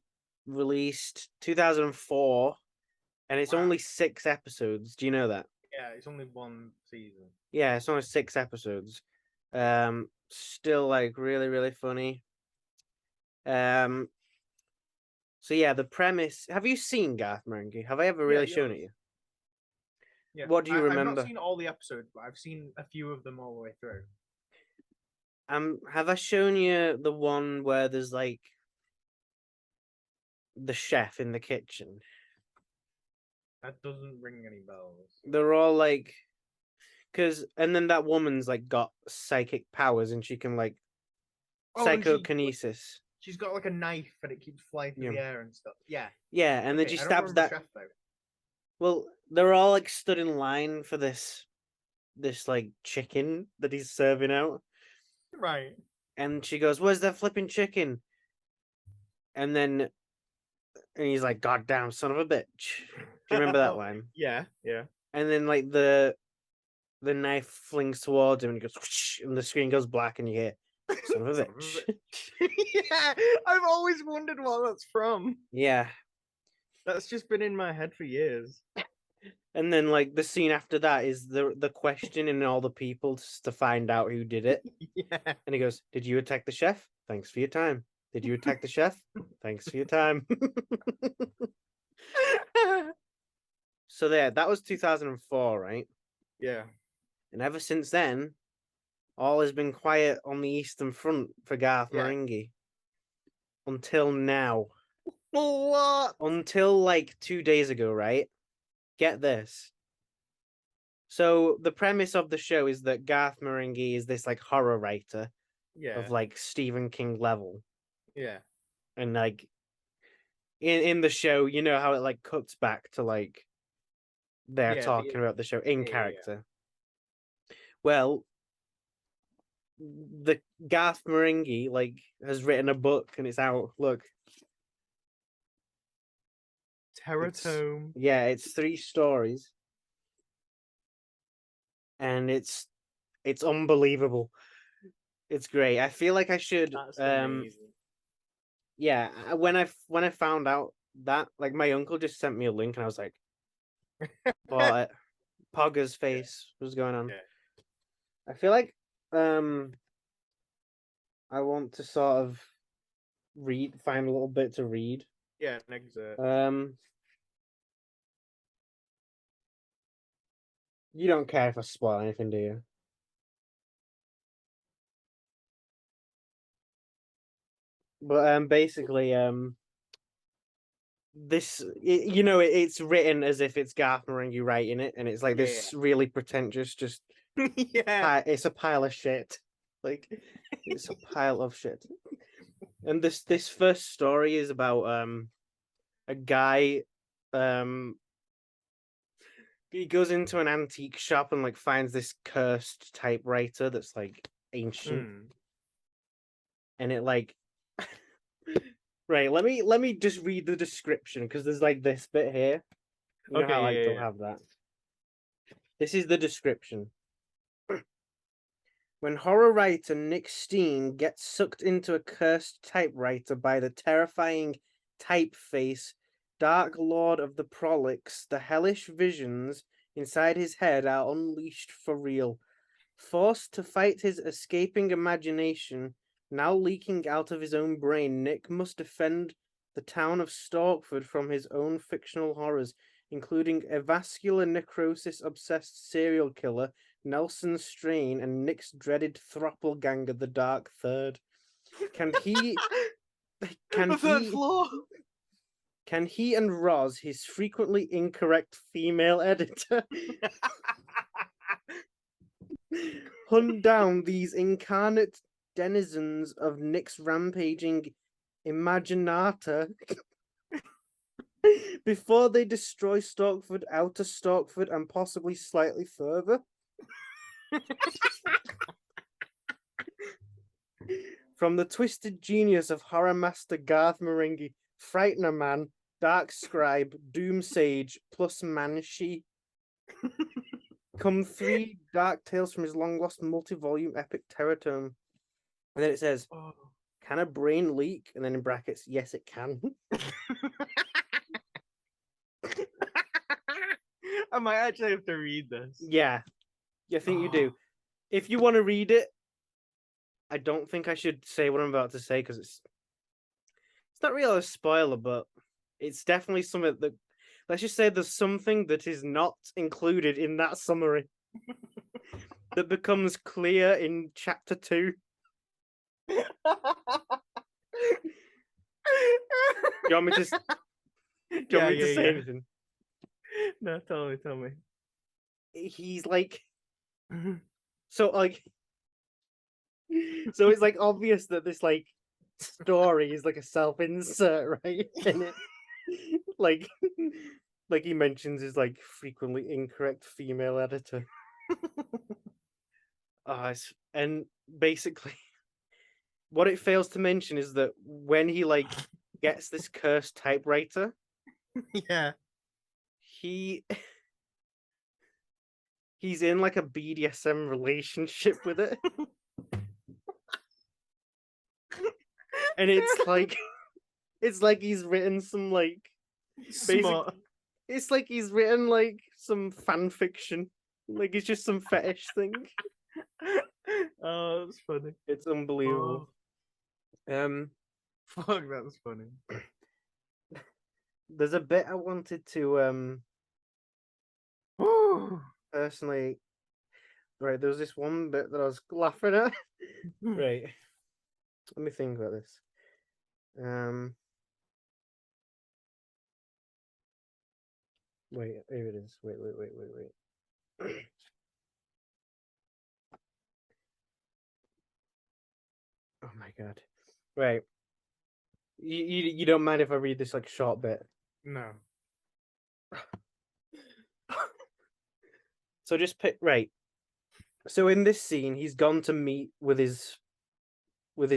released 2004, and it's only 6 episodes. Do you know that? Yeah, it's only one season. Yeah, it's only 6 episodes. Still really, really funny. So yeah, the premise. Have you seen Garth Marenghi? Have I ever really shown it you? Yeah. What do you remember? I've not seen all the episodes, but I've seen a few of them all the way through. Have I shown you the one where there's the chef in the kitchen? That doesn't ring any bells. They're all and then that woman's got psychic powers and she can psychokinesis. She's got a knife and it keeps flying through the air and stuff. Yeah. Yeah, and then she stabs that. Chef, well, they're all stood in line for this chicken that he's serving out. Right. And she goes, "Where's that flipping chicken?" And he's like, "God damn son of a bitch." you remember that line? Yeah, yeah. And then like the knife flings towards him and he goes whoosh, and the screen goes black and you hear son of a Son of bitch. yeah, I've always wondered what that's from. Yeah. That's just been in my head for years. And then like the scene after that is the question and all the people to find out who did it. Yeah. And he goes, "Did you attack the chef? Thanks for your time. Did you attack the chef? Thanks for your time." So there, that was 2004, right? Yeah. And ever since then, all has been quiet on the Eastern Front for Garth Yeah. Marenghi. Until now. What? Until like 2 days ago, right? Get this. So the premise of the show is that Garth Marenghi is this like horror writer Yeah. of like Stephen King level. Yeah. And like in the show, you know how it like cuts back to like they're talking about the show in character. Well, the Garth Marenghi like has written a book and it's out. Look, Teratome. it's 3 stories, and it's unbelievable. It's great. I feel like I should. That's amazing. Yeah, when I found out that, like, my uncle just sent me a link and I was like, bought it. Pogger's face was going on. Yeah. I feel like I want to sort of find a little bit to read. Yeah, an excerpt. You don't care if I spoil anything, do you? But basically this it's written as if it's Garth Marenghi writing it, and it's like this really pretentious, just yeah. it's a pile of shit. Like it's a pile of shit. And this first story is about a guy he goes into an antique shop and like finds this cursed typewriter that's like ancient. And it like right, let me just read the description because there's like this bit here. You know how like they'll have that. This is the description. When horror writer Nick Steen gets sucked into a cursed typewriter by the terrifying typeface Dark Lord of the Prolix, the hellish visions inside his head are unleashed for real. Forced to fight his escaping imagination, now leaking out of his own brain, Nick must defend the town of Storkford from his own fictional horrors, including a vascular necrosis-obsessed serial killer, Nelson Strain, and Nick's dreaded throppleganger, the Dark Third. Can he and Roz, his frequently incorrect female editor, hunt down these incarnate denizens of Nick's rampaging imaginata before they destroy Storkford, outer Storkford, and possibly slightly further? From the twisted genius of horror master Garth Marenghi, Frightener Man, Dark Scribe, Doom Sage, plus Manshi, come 3 dark tales from his long-lost multi-volume epic Teratome. And then it says, can a brain leak? And then in brackets, yes, it can. I might actually have to read this. Yeah, I think you do. If you want to read it, I don't think I should say what I'm about to say because it's not really a spoiler, but it's definitely something that, let's just say there's something that is not included in that summary that becomes clear in chapter 2. Do you want me to say anything? No, tell me. He's like, so it's like obvious that this like story is like a self-insert, right? In it, like he mentions his like frequently incorrect female editor. And basically, what it fails to mention is that when he like gets this cursed typewriter, yeah, He he's in like a BDSM relationship with it. And it's like he's written some like Smart. it's like he's written like some fan fiction. Like it's just some fetish thing. Oh, that's funny. It's unbelievable. Fuck, that's funny. There's a bit I wanted to Oh. personally. Right, there was this one bit that I was laughing at. Right. Let me think about this. Wait, here it is. Wait. Oh my god. Right. You don't mind if I read this like short bit? No. So just pick right. So in this scene, he's gone to meet with his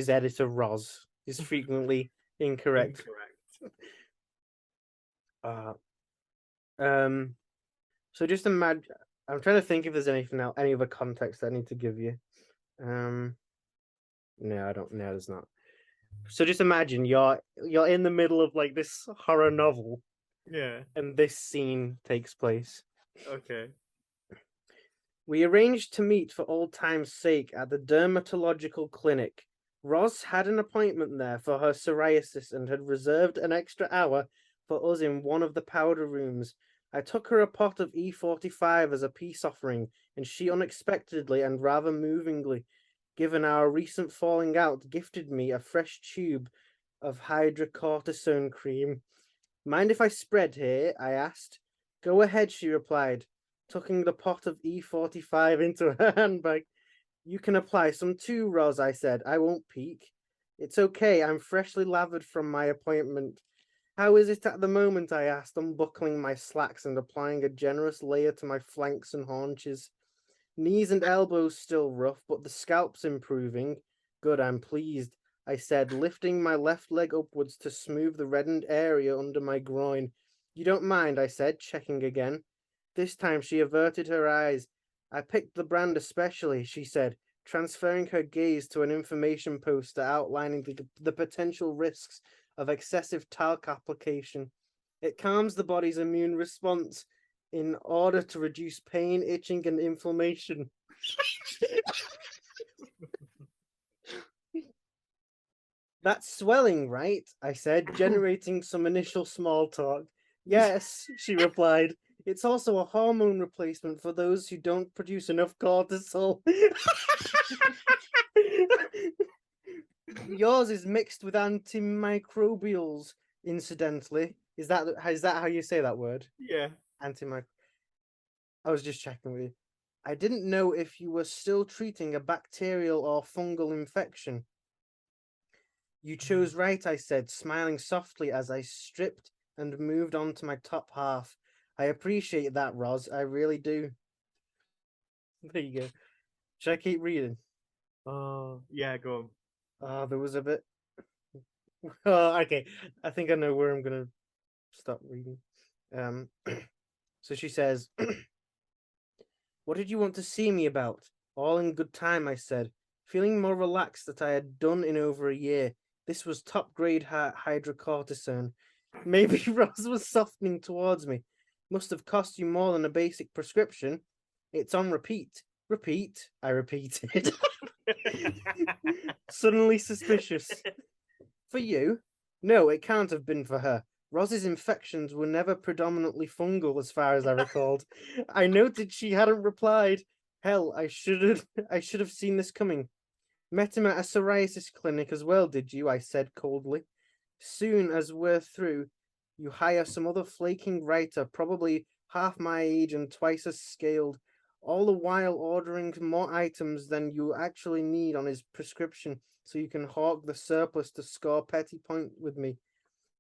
editor Roz. He's frequently incorrect. So just imagine. I'm trying to think if there's anything else, any other context I need to give you. No, I don't. No, there's not. So just imagine you're in the middle of like this horror novel, Yeah. and this scene takes place. Okay. We arranged to meet for old time's sake at the dermatological clinic. Roz had an appointment there for her psoriasis and had reserved an extra hour for us in one of the powder rooms. I took her a pot of E45 as a peace offering, and she unexpectedly and rather movingly, given our recent falling out, gifted me a fresh tube of hydrocortisone cream. Mind if I spread here? I asked. Go ahead, she replied, tucking the pot of E45 into her handbag. You can apply some too, Roz, I said. I won't peek. It's okay, I'm freshly lathered from my appointment. How is it at the moment? I asked, unbuckling my slacks and applying a generous layer to my flanks and haunches. Knees and elbows still rough, but the scalp's improving. Good, I'm pleased, I said, lifting my left leg upwards to smooth the reddened area under my groin. You don't mind, I said, checking again. This time she averted her eyes. I picked the brand especially, she said, transferring her gaze to an information poster outlining the potential risks of excessive talc application. It calms the body's immune response in order to reduce pain, itching, and inflammation. That's swelling, right? I said, generating some initial small talk. Yes, she replied. It's also a hormone replacement for those who don't produce enough cortisol. Yours is mixed with antimicrobials, incidentally. Is that how you say that word? Yeah. Antimic. I was just checking with you. I didn't know if you were still treating a bacterial or fungal infection. You chose right, I said, smiling softly as I stripped and moved on to my top half. I appreciate that, Roz. I really do. There you go. Should I keep reading? Yeah, go on. There was a bit. Oh, okay. I think I know where I'm gonna stop reading. So she says, what did you want to see me about? All in good time, I said, feeling more relaxed that I had done in over a year. This was top grade hydrocortisone. Maybe Roz was softening towards me. Must have cost you more than a basic prescription. It's on repeat. Repeat, I repeated. Suddenly suspicious. For you? No, it can't have been for her. Roz's infections were never predominantly fungal, as far as I recalled. I noted she hadn't replied. Hell, I should have seen this coming. Met him at a psoriasis clinic as well, did you? I said coldly. Soon as we're through, you hire some other flaking writer, probably half my age and twice as scaled, all the while ordering more items than you actually need on his prescription, so you can hawk the surplus to score petty point with me.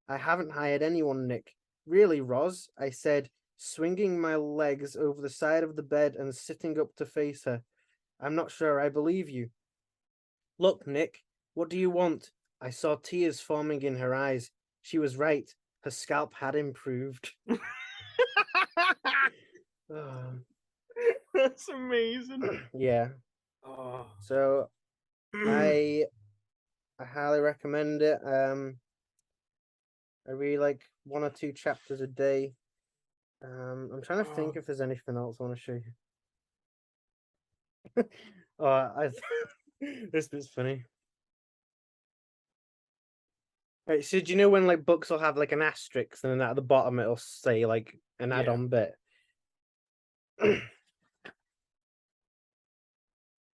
I haven't hired anyone, Nick. Really, Roz, I said, swinging my legs over the side of the bed and sitting up to face her. I'm not sure I believe you. Look, Nick, what do you want? I saw tears forming in her eyes. She was right. Her scalp had improved. That's amazing. Yeah. Oh. So I highly recommend it. I really like 1 or 2 chapters a day. I'm trying to think if there's anything else I want to show you. Oh, this bit's funny. Right, so do you know when like books will have like an asterisk and then at the bottom it'll say like an Yeah. add-on bit?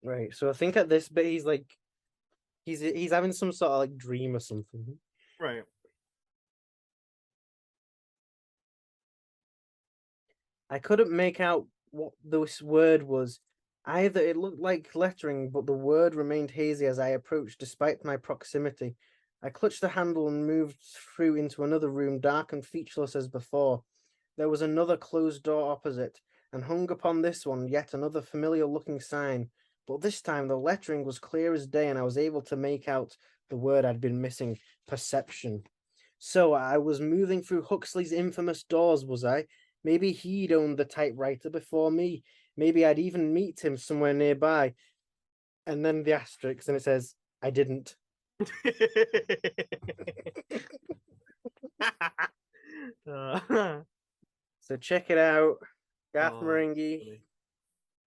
Right, so I think at this bit he's like he's having some sort of like dream or something. Right. I couldn't make out what this word was. Either it looked like lettering, but the word remained hazy as I approached, despite my proximity. I clutched the handle and moved through into another room, dark and featureless as before. There was another closed door opposite, and hung upon this one yet another familiar-looking sign. But this time the lettering was clear as day, and I was able to make out the word I'd been missing: perception. So I was moving through Huxley's infamous doors, was I? Maybe he'd owned the typewriter before me. Maybe I'd even meet him somewhere nearby. And then the asterisk, and it says, I didn't. So check it out. Garth Marenghi.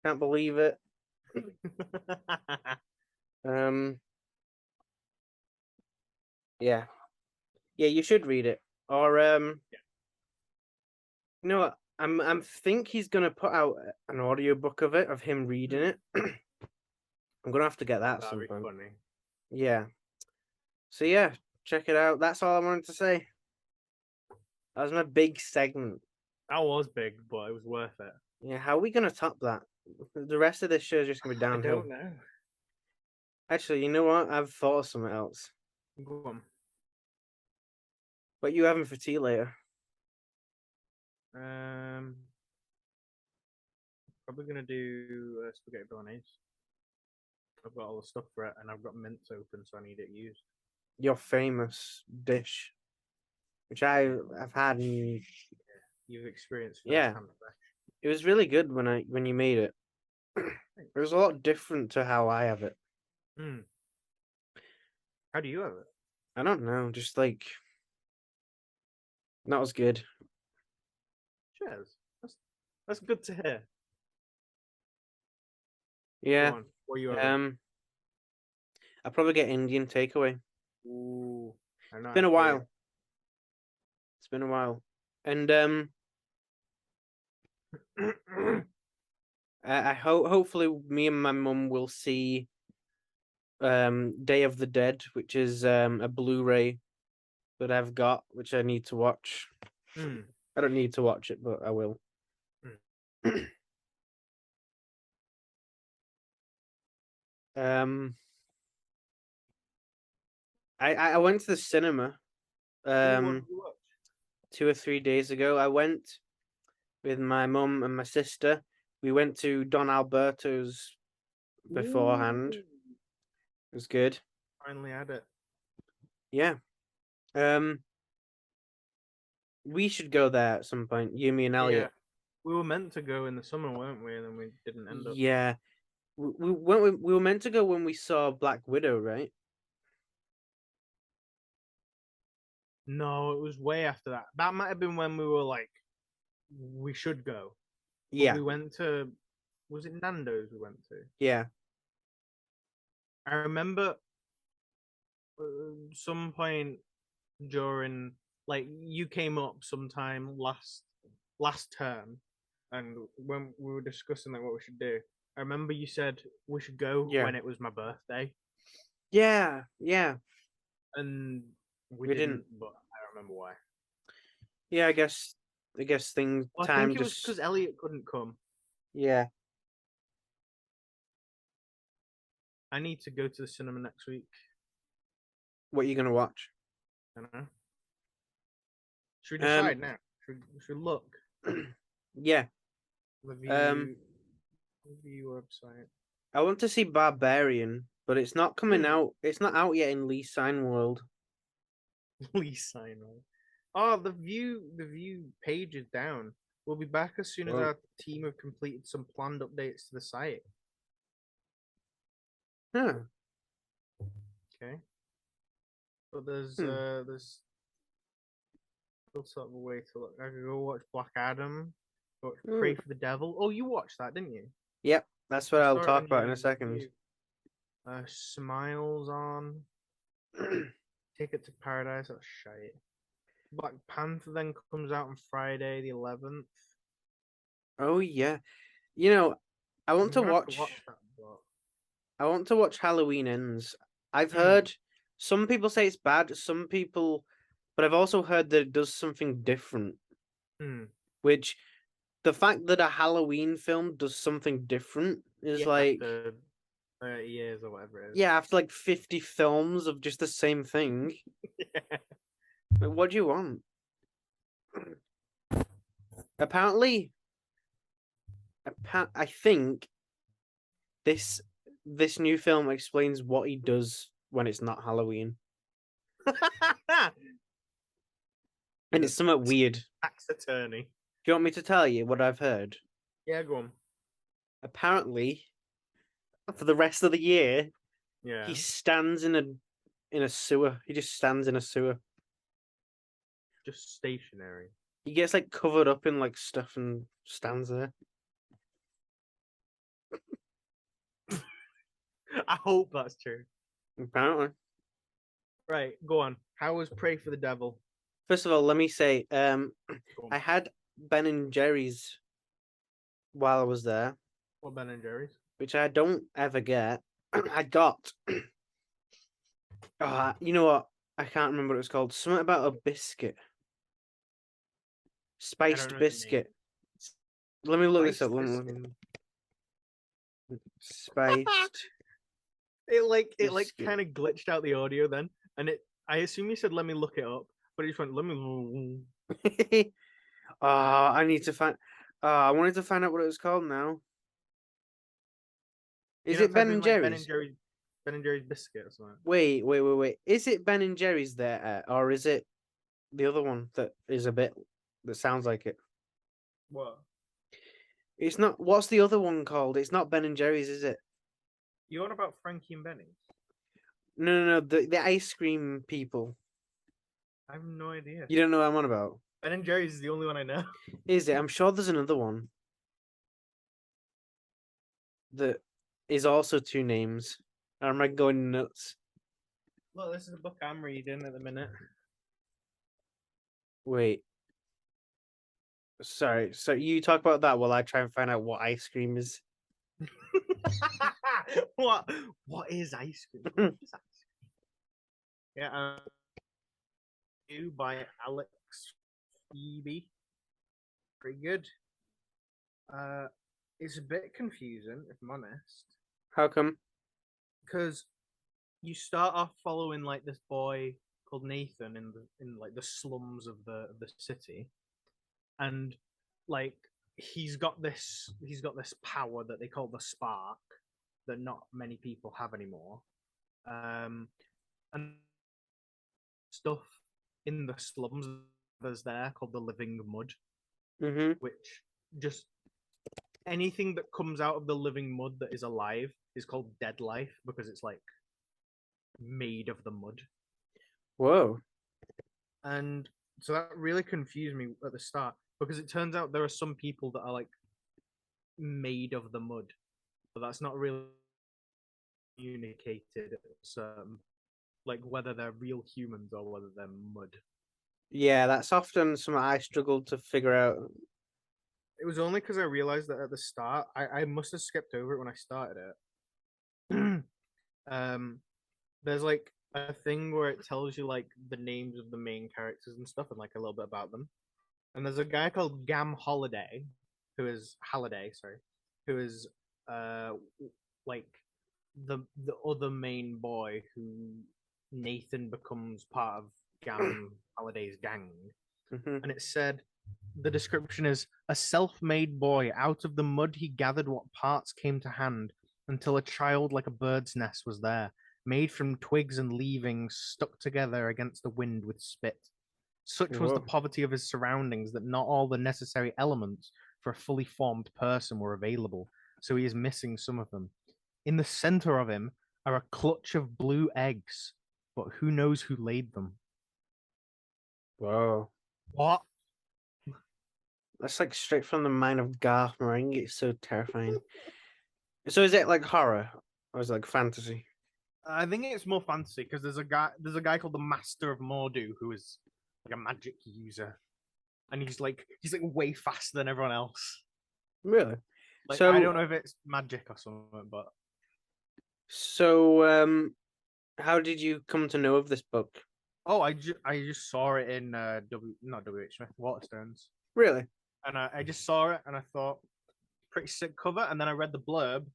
Can't believe it. Yeah. Yeah, you should read it. Or you know what? I'm think he's gonna put out an audiobook of it, of him reading it. I'm gonna have to get that That'd be sometime. funny. Yeah. So yeah, check it out. That's all I wanted to say. That was my big segment. That was big, but it was worth it. Yeah, how are we gonna top that? The rest of this show is just gonna be I downhill. don't know. Actually, you know what? I've thought of something else. Go on. What you having for tea later? Probably gonna do spaghetti bolognese. I've got all the stuff for it, and I've got mince open, so I need it used. Your famous dish, which I've had. And, You've experienced yeah, firsthand. it was really good when you made it. It was a lot different to how I have it. How do you have it? I don't know, just like not as good. Cheers. That's good to hear. Yeah. Go on. What are you having? I'll probably get Indian takeaway. Ooh, It's been a while. It's been a while. And I hope hopefully me and my mum will see Day of the Dead, which is a Blu-ray that I've got, which I need to watch. I don't need to watch it, but I will. I went to the cinema 2 or 3 days ago. I went with my mum and my sister. We went to Don Alberto's beforehand. It was good. Finally had it. Yeah. We should go there at some point. You, me, and Elliot. Yeah. We were meant to go in the summer, weren't we? And then we didn't end up. Yeah. We were meant to go when we saw Black Widow, right? No, it was way after that. That might have been when we were like, we should go. But Yeah. we went to, was it Nando's we went to? Yeah. I remember some point during, like, you came up sometime last term, and when we were discussing like what we should do, I remember you said we should go Yeah. when it was my birthday, Yeah. Yeah. and we We didn't, didn't. but I remember why. Yeah, I guess things Well, I time think it was just because Elliot couldn't come. yeah. I need to go to the cinema next week. What are you gonna watch? I don't know. Should we decide now? Should we look? Yeah. Review website. I want to see Barbarian, but it's not coming out. It's not out yet in Lee Sign World. Lee Sign. Oh, the view page is down. We'll be back as soon as Well, our team have completed some planned updates to the site. huh. Okay. But there's Hmm. there's still sort of a way to look. I could go watch Black Adam, watch Hmm. Pray for the Devil. Oh, you watched that, didn't you? Yep, that's what I I'll saw it talk on about in your a second. review. Smiles on. Ticket to Paradise. That's shite. Black Panther then comes out on Friday the 11th. Oh yeah. You know, I I'm want to gonna have to watch watch that. But I want to watch Halloween Ends. I've Hmm. heard some people say it's bad, some people, but I've also heard that it does something different, Hmm. which the fact that a Halloween film does something different is Yeah, like, after 30 years or whatever it is. yeah, after like 50 films of just the same thing, Yeah. like, what do you want? Apparently, I think this new film explains what he does when it's not Halloween. And He's a it's somewhat weird. Do tax attorney. you want me to tell you what I've heard? Yeah, go on. Apparently, for the rest of the year, Yeah. he stands in a sewer. He just stands in a sewer. Just stationary. He gets like covered up in like stuff and stands there. I hope that's true. Apparently. Right, go on. How was Pray for the Devil? First of all, let me say, Go on. I had Ben and Jerry's while I was there, What Ben and Jerry's? which I don't ever get. I got. You know what? I can't remember what it's called. Something about a biscuit, I don't spiced know the name. biscuit. Let me look this Spiced up. biscuit. Spiced It biscuit. kind of glitched out the audio then, and it. I assume you said let me look it up, but it just went let me. I need to find. I wanted to find out what it was called now. You Is know, it Ben type in and like Jerry's? Ben and Jerry's biscuit or something. Wait. Is it Ben and Jerry's there, or is it the other one that is a bit that sounds like it? What? It's not. What's the other one called? It's not Ben and Jerry's, is it? You on about Frankie and Benny? No. The ice cream people. I have no idea. You don't know what I'm on about. Ben and Jerry's is the only one I know. Is it? I'm sure there's another one that is also two names. Or am I going nuts? Look, this is a book I'm reading at the minute. Wait. Sorry. So you talk about that while I try and find out what ice cream is. what? What is ice cream? What is ice cream? Yeah, you by Alex Phoebe. Pretty good. It's a bit confusing if I'm honest, How come? because you start off following like this boy called Nathan in like the slums of the city, and like he's got this power that they call the spark that not many people have anymore. And stuff in the slums there's there called the living mud, Mm-hmm. which just anything that comes out of the living mud that is alive is called dead life because it's like made of the mud. Whoa. And so that really confused me at the start because it turns out there are some people that are like made of the mud, but that's not really communicated. Like whether they're real humans or whether they're mud. Yeah, that's often something I struggled to figure out. It was only because I realized that at the start. I must have skipped over it when I started it. There's like a thing where it tells you like the names of the main characters and stuff and like a little bit about them. And there's a guy called Gam Holiday, sorry, who is uh like the other main boy who Nathan becomes part of Gam Holiday's gang. Mm-hmm. And it said the description is a self-made boy. Out of the mud he gathered what parts came to hand until a child like a bird's nest was there, made from twigs and leavings stuck together against the wind with spit. Such was the Whoa. poverty of his surroundings that not all the necessary elements for a fully formed person were available, so he is missing some of them. In the center of him are a clutch of blue eggs, but who knows who laid them? Whoa. What? That's like straight from the mind of Garth Marenghi. It's so terrifying. So is it like horror or is it like fantasy? I think it's more fantasy because there's a guy called the Master of Mordu who is like a magic user, and he's like way faster than everyone else. Really? Like I So don't know if it's magic or something, but so how did you come to know of this book? oh, I just saw it in not W.H. Smith Waterstones, Really? and I just saw it and I thought pretty sick cover, and then I read the blurb,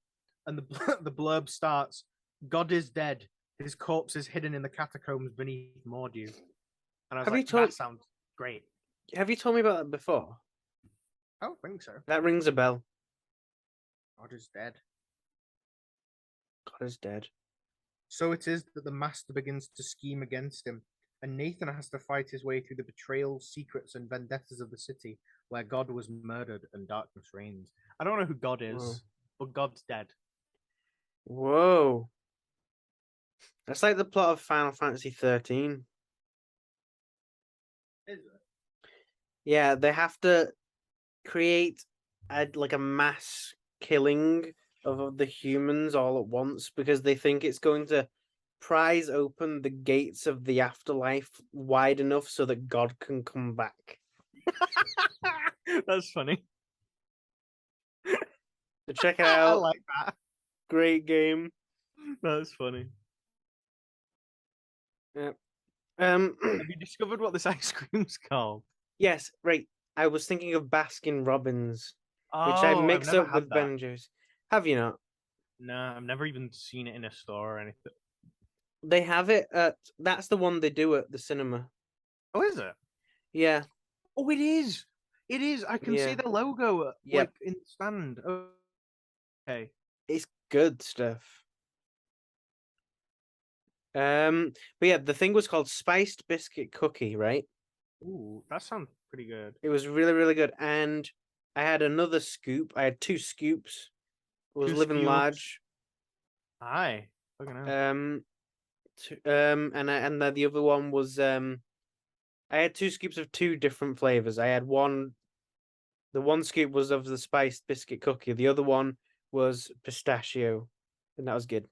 and the the blurb starts, "God is dead. His corpse is hidden in the catacombs beneath Mordew," and I was Have you like, told that sounds great. have you told me about that before? I don't think so. That rings a bell. God is dead. God is dead. So it is that the master begins to scheme against him, and Nathan has to fight his way through the betrayals, secrets, and vendettas of the city where God was murdered and darkness reigns. I don't know who God Whoa. is, but God's dead. Whoa. That's like the plot of Final Fantasy 13. Is it? Yeah, they have to create like a mass killing of the humans all at once because they think it's going to prise open the gates of the afterlife wide enough so that God can come back. That's funny. So check it I out. like that. Great game. That's funny. Yeah. Have you discovered what this ice cream's called? Yes, right. I was thinking of Baskin Robbins, which I Oh, I've mix never up had with that. Ben and Jerry's. Have you not? No, I've never even seen it in a store or anything. They have it at that's the one they do at the cinema. Oh, is it? Yeah, Oh, it is. It is. I can see yeah. the logo Yep. like in the stand. Okay. It's good stuff. But yeah, the thing was called spiced biscuit cookie, right? Ooh, that sounds pretty good. It was really, really good. And I had another scoop. I had two scoops. It was Two living scoops. large. Aye. Fucking hell. And the other one was I had two scoops of two different flavors. I had one. The one scoop was of the spiced biscuit cookie. The other one was pistachio, and that was good.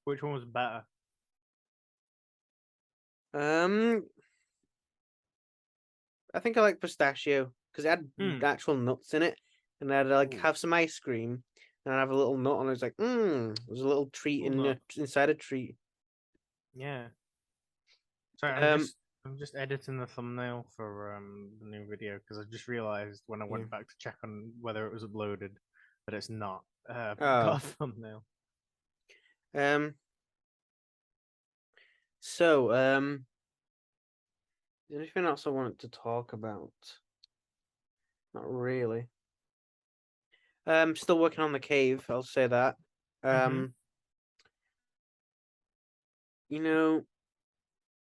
Which one was better? Um, I think I like pistachio because it had Hmm. actual nuts in it, and I'd like Ooh, have some ice cream, and I'd have a little nut, and it was like, it was a little treat cool in nut. inside a treat. Yeah. Sorry, I'm Um, just I'm just editing the thumbnail for the new video because I just realized when I yeah. went back to check on whether it was uploaded that it's not. But I've got Oh, a thumbnail. um, so is there anything else I wanted to talk about? Not really. Still working on the cave. I'll say that. Mm-hmm. Um, you know,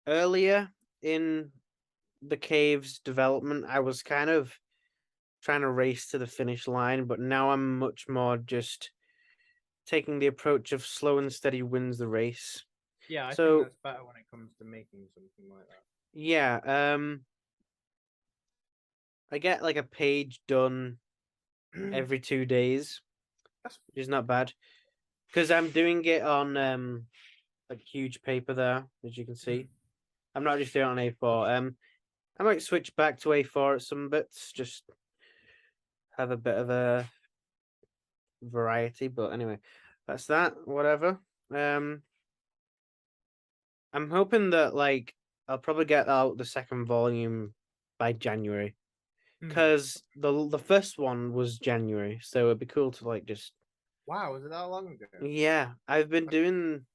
earlier in the cave's development, I was kind of trying to race to the finish line, but now I'm much more just taking the approach of slow and steady wins the race. Yeah, I think So that's better when it comes to making something like yeah, I get like a page done that. every 2 days, That's which is not bad. Because I'm doing it on like huge paper there, as you can see. I'm not just doing it on A4. I might switch back to A4 at some bits, just have a bit of a variety. But anyway, that's that. Whatever. Um, I'm hoping that like I'll probably get out the second volume by January, because the first one was January, so it'd be cool to like just Wow, was it that long ago? yeah. I've been That's- doing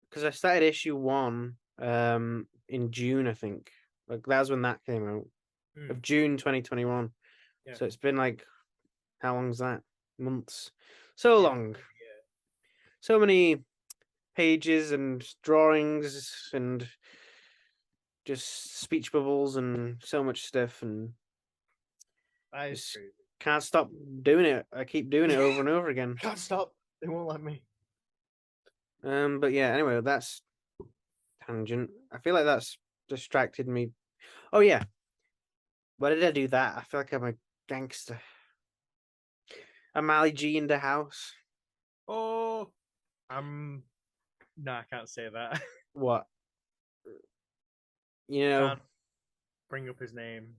because I started issue one in June, I think. Like that was when that came out of June 2021. Yeah. So it's been like how long's that? Months. So Yeah. long. So many pages and drawings and just speech bubbles and so much stuff, and That is just crazy. can't stop doing it. I keep doing it over and over again. Can't stop. They won't let me. But yeah, anyway, that's tangent. I feel like that's distracted me. Oh yeah, why did I do that? I feel like I'm a gangster. I'm Ali G in the house. Oh, no, I can't say that. What? You know, Can't bring up his name.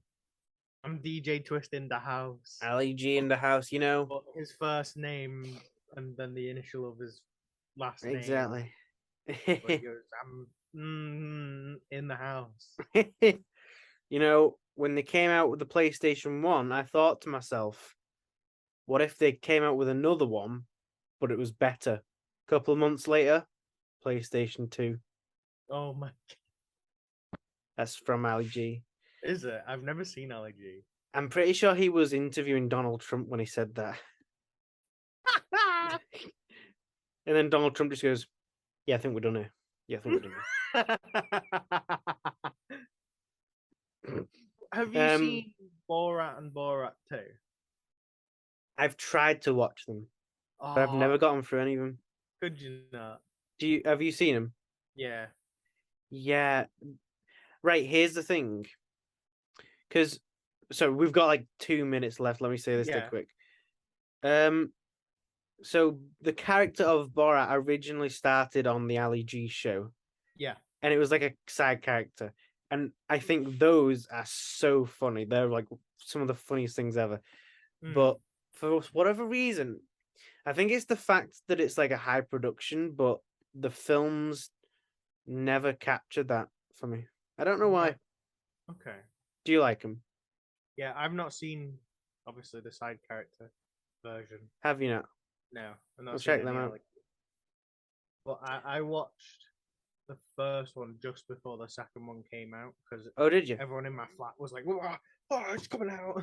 I'm DJ Twist in the house. Ali G in the house. You know, But his first name and then the initial of his last name. exactly. But he goes, I'm in the house. You know, when they came out with the PlayStation 1, I thought to myself, what if they came out with another one, but it was better? A couple of months later, PlayStation 2. Oh my. That's from Ali G. Is it? I've never seen Ali G. I'm pretty sure he was interviewing Donald Trump when he said that. And then Donald Trump just goes, yeah, I think we're done here. Yeah, I think we're done here. Have you seen Borat and Borat 2? I've tried to watch them, but I've never gotten through any of them. Could you not? Have you seen them? Yeah. Yeah. Right, here's the thing. So we've got like 2 minutes left. Let me say this dead quick. So the character of Borat originally started on the Ali G show. Yeah. And it was like a side character. And I think those are so funny. They're like some of the funniest things ever. But for whatever reason, I think it's the fact that it's like a high production, but the films never captured that for me. I don't know why. Okay. Do you like them? Yeah, I've not seen obviously the side character version. Have you not? No, I'm not We'll seen check them any out. But I watched the first one just before the second one came out because Oh, did you? everyone in my flat was like, "Oh, it's coming out!"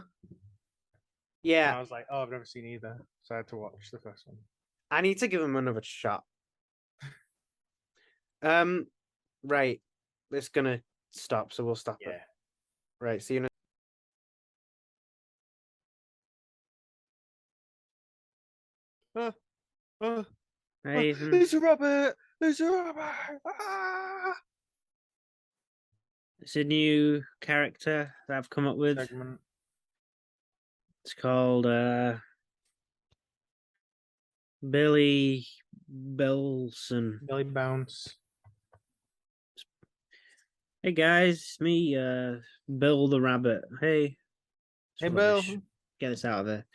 Yeah. And I was like, "Oh, I've never seen either," so I had to watch the first one. I need to give him another shot. Right. It's gonna stop, so we'll stop it. Right. See you in a Hey, Ethan. It's a rabbit! It's a rabbit! Ah! It's a new character that I've come up with. Segment. It's called Billy Belson. Billy Bounce. Hey guys, it's me, Bill the Rabbit. Hey. Hey, rubbish. Bill. Get this out of there.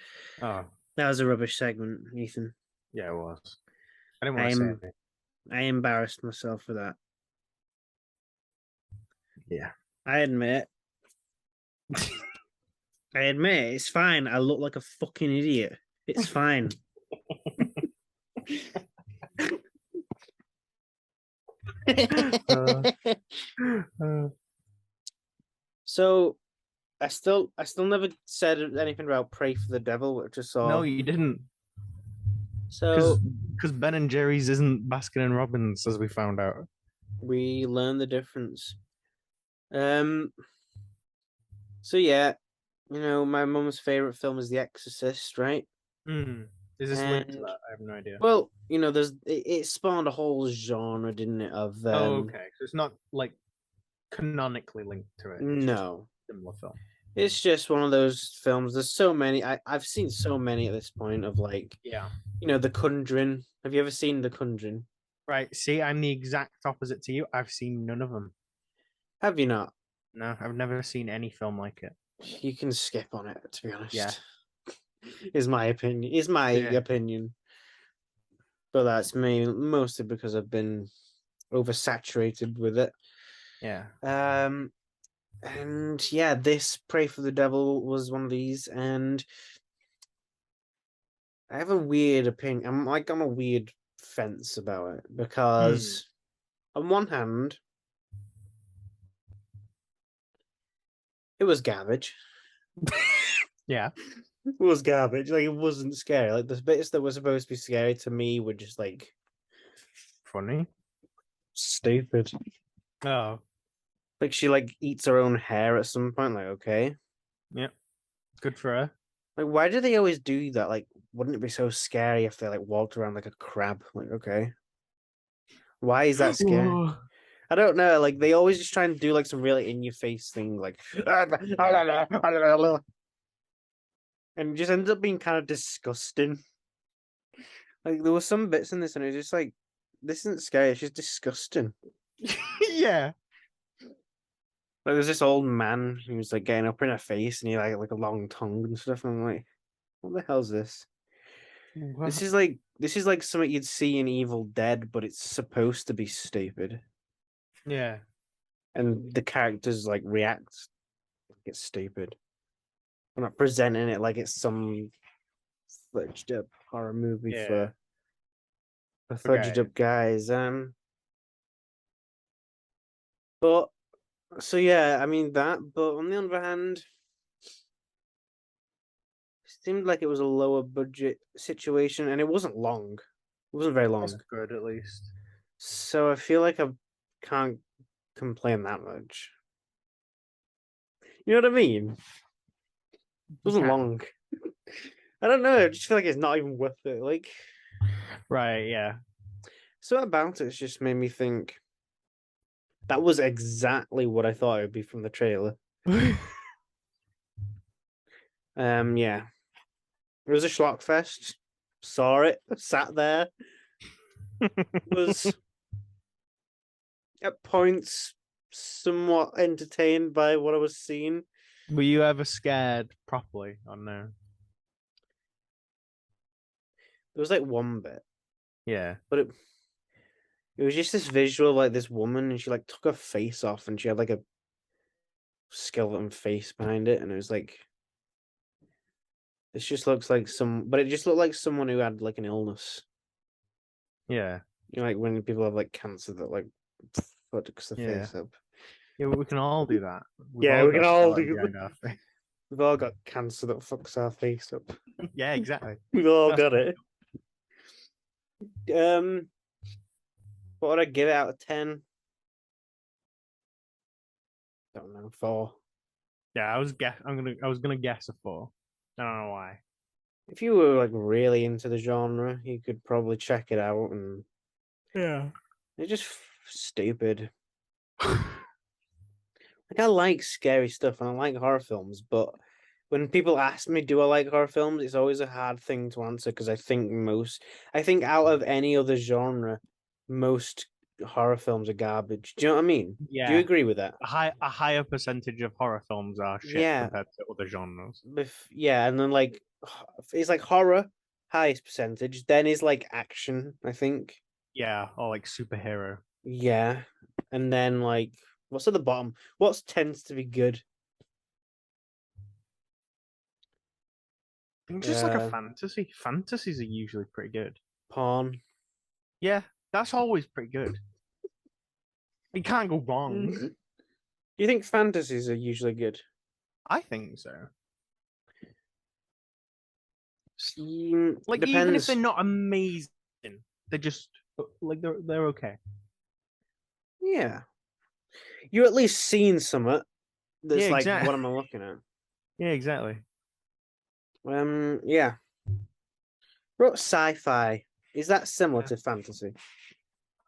Oh. That was a rubbish segment, Ethan. Yeah, it was. I didn't want to say anything. I embarrassed myself for that. Yeah. I admit. It's fine. I look like a fucking idiot. It's fine. So I still never said anything about Pray for the Devil, which I saw. No, you didn't. So because Ben and Jerry's isn't Baskin and Robbins, as we found out. We learned the difference. So yeah, you know, my mum's favorite film is The Exorcist, right? Is this linked to that? I have no idea. Well, you know, it spawned a whole genre, didn't it? Of okay, so it's not like canonically linked to it. It's no, just a similar film. It's just one of those films. There's so many. I've seen so many at this point of like, you know, The Conjuring. Have you ever seen The Conjuring? Right. See, I'm the exact opposite to you. I've seen none of them. Have you not? No, I've never seen any film like it. You can skip on it, to be honest. Yeah. Is my opinion. Opinion. But that's me, mostly because I've been oversaturated with it. Yeah. And yeah, this Pray for the Devil was one of these, and I have a weird opinion. I'm on a weird fence about it because on one hand, it was garbage. Yeah. It was garbage. Like, it wasn't scary. Like, the bits that were supposed to be scary to me were just like funny, stupid. Oh. Like she like eats her own hair at some point. Like, okay. Yeah, good for her. Like, why do they always do that? Like, wouldn't it be so scary if they like walked around like a crab? Like, okay. Why is that scary? Whoa. I don't know. Like they always just try and do like some really in your face thing, like and it just ends up being kind of disgusting. Like there were some bits in this, and it was just like, this isn't scary. It's just disgusting. Yeah. Like there's this old man who was like getting up in her face, and he like a long tongue and stuff. And I'm like, what the hell's this? What? This is like something you'd see in Evil Dead, but it's supposed to be stupid, Yeah. and the characters like react like it's stupid. I'm not presenting it like it's some fudged up horror movie Yeah. for fudged Okay. up guys. But so yeah, I mean that. But on the other hand, it seemed like it was a lower budget situation, and it wasn't long. It wasn't very That's long, good at least. so I feel like I can't complain that much. You know what I mean? It You wasn't can. long. I don't know. I just feel like it's not even worth it. Like, Right, yeah. so about it's just made me think that was exactly what I thought it would be from the trailer. Yeah. It was a schlock fest. Saw it, sat there, was at points somewhat entertained by what I was seeing. Were you ever scared properly or no? There was like one bit, Yeah. but it was just this visual of like this woman, and she like took her face off, and she had like a skeleton face behind it, and it was like, this just looks like but it just looked like someone who had like an illness. Yeah. You know, like when people have like cancer that like fucks the Yeah. face up. Yeah, we can all do that. We've Yeah, all we got can a all skeleton do. behind our face. We've all got cancer that fucks our face up. Yeah, exactly. We've all That's got it. Um, what would I give it out of 10? Don't know, 4. yeah, I was gonna guess a 4. I don't know why. If you were like really into the genre, you could probably check it out, and Yeah. it's just stupid. Like I like scary stuff and I like horror films, but when people ask me, do I like horror films, it's always a hard thing to answer because I think out of any other genre, most horror films are garbage. Do you know what I mean? Do you Yeah. agree with that? A higher percentage of horror films are shit Yeah, compared to other genres. yeah, and then like it's like horror, highest percentage, then is like action, I think. Yeah, or like superhero. Yeah, and then like what's at the bottom? What tends to be good? Just like a Uh, fantasy. Fantasies are usually pretty good. porn. Yeah, that's always pretty good. You can't go wrong. Do you think fantasies are usually good? I think so. Like even if they're Depends. not amazing, they're just like they're okay. Yeah, you at least seen something Yeah, that's like, exactly. what am I looking at? Yeah, exactly. Yeah. What sci-fi? Is that similar Yeah. to fantasy?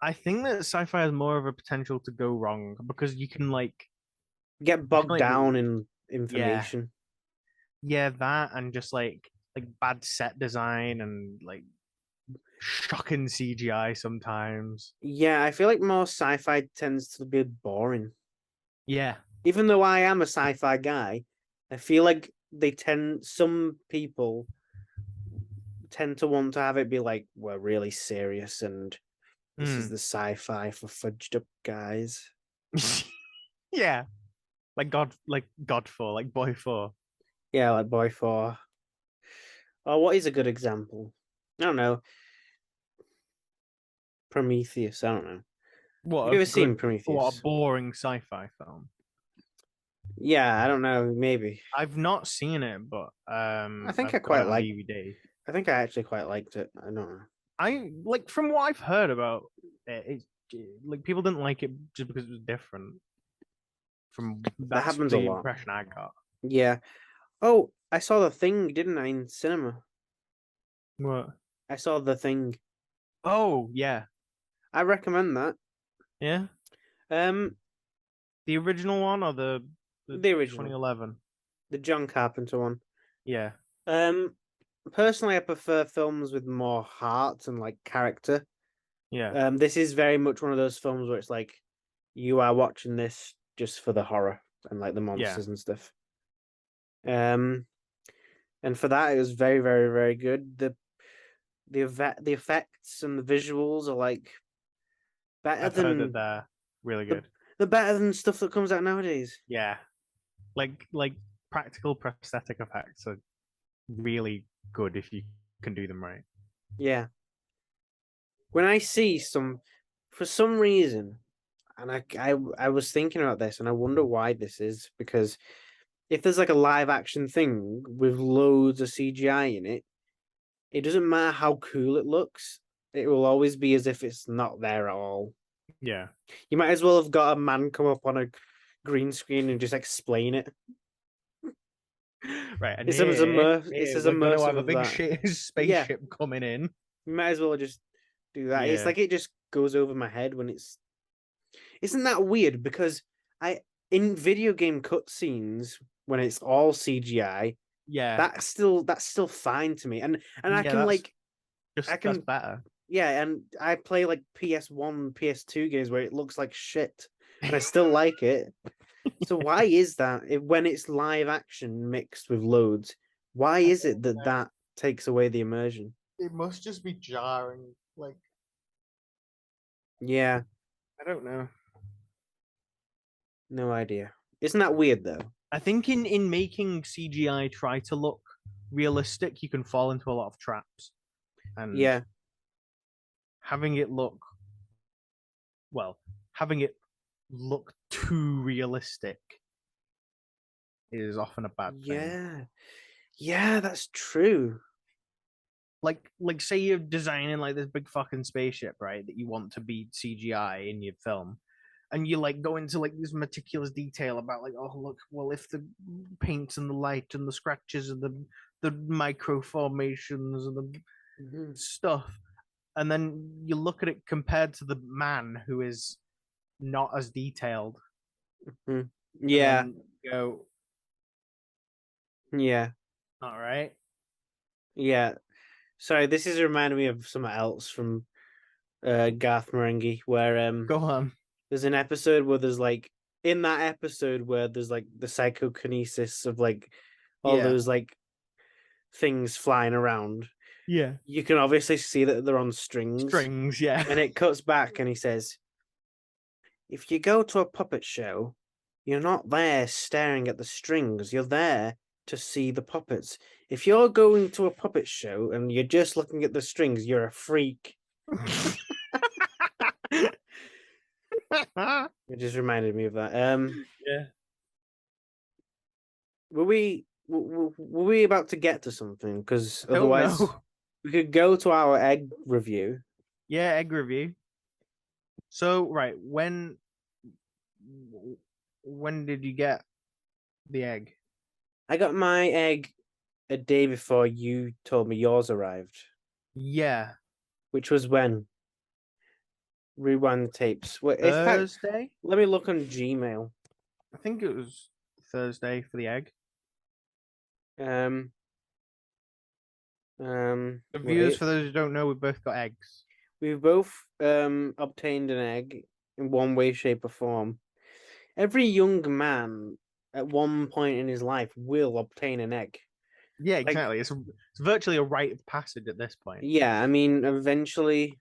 I think that sci-fi has more of a potential to go wrong because Get you can bogged like down in yeah, information. yeah, that and just like bad set design and like shocking CGI sometimes. Yeah, I feel like more sci-fi tends to be boring. Yeah. Even though I am a sci-fi guy, I feel like some people tend to want to have it be like, we're really serious, and this is Mm. the sci-fi for fudged up guys. Yeah. Like God 4, like Boy 4. Yeah, like Boy 4. Oh, what is a good example? I don't know. Prometheus. I don't know. What Have a you ever seen good what a Prometheus? boring sci-fi film. Yeah, I don't know. Maybe. I've not seen it, but I think I I've got it quite on like. DVD. I think I actually quite liked it. I don't know. I like from what I've heard about it, like people didn't like it just because it was different. From That that's happens a the lot. impression I got. Yeah. Oh, I saw The Thing, didn't I, in cinema? What? I saw The Thing. Oh yeah, I recommend that. yeah. Um, The original one or the the original, 2011? the John Carpenter one. Yeah, Um, personally, I prefer films with more heart and like character. yeah, This is very much one of those films where it's like you are watching this just for the horror and like the yeah. monsters and stuff. Um, and for that, it was very, very, very good. The effects and the visuals are like better I've heard that than they're really the good. the better than stuff that comes out nowadays. Yeah, like practical prosthetic effects are really good if you can do them right. Yeah. When I see for some reason, and I was thinking about this, and I wonder why this is because if there's like a live action thing with loads of CGI in it, it doesn't matter how cool it looks. It will always be as if it's not there at all. Yeah. You might as well have got a man come up on a green screen and just explain it. Right, and It's as it's as we're going to immersive have a as big that. Yeah, spaceship coming in. you might as well just do that. It's Yeah, like it just goes over my head when it's. Isn't that weird? Because I in video game cutscenes when it's all CGI, yeah, that's still fine to me, and I yeah. can like I That's can better. yeah, and I play like PS1, PS2 games where it looks like shit, and I still like it. So why is that when it's live action mixed with loads? Why I is it don't that know. that takes away the immersion? It must just be jarring. Like, Yeah, I don't know. no idea. Isn't that weird though? I think in making CGI try to look realistic, you can fall into a lot of traps, and Yeah, having it look well, having it look too realistic is often a bad thing. yeah, yeah. That's true. Like say you're designing like this big fucking spaceship, right, that you want to be CGI in your film, and you like go into like this meticulous detail about like, oh look, well if the paint and the light and the scratches and the micro formations and the Mhm. stuff, and then you look at it compared to the man who is not as detailed, Mm. and Yeah, then go, yeah, all right, yeah. Sorry, this is reminding me of something else from Garth Marenghi, where go on. there's an episode where there's like in that episode where there's like the psychokinesis of like all Yeah, those like things flying around. yeah, You can obviously see that they're on strings, strings, yeah. and it cuts back, and he says, "If you go to a puppet show, you're not there staring at the strings. You're there to see the puppets. If you're going to a puppet show and you're just looking at the strings, you're a freak." It just reminded me of that. Yeah. Were we about to get to something? Because I don't otherwise, know. we could go to our egg review. Yeah, egg review. So, right, when did you get the egg? I got my egg a day before you told me yours arrived, Yeah, which was when rewind the tapes. Wait, in fact, Thursday. let me look on Gmail. I think it was Thursday for the egg. Um, The viewers, wait. for those who don't know, we both got eggs. We've both obtained an egg in one way, shape, or form. Every young man at one point in his life will obtain an egg. Yeah, Like, exactly. It's virtually a rite of passage at this point. yeah, I mean, eventually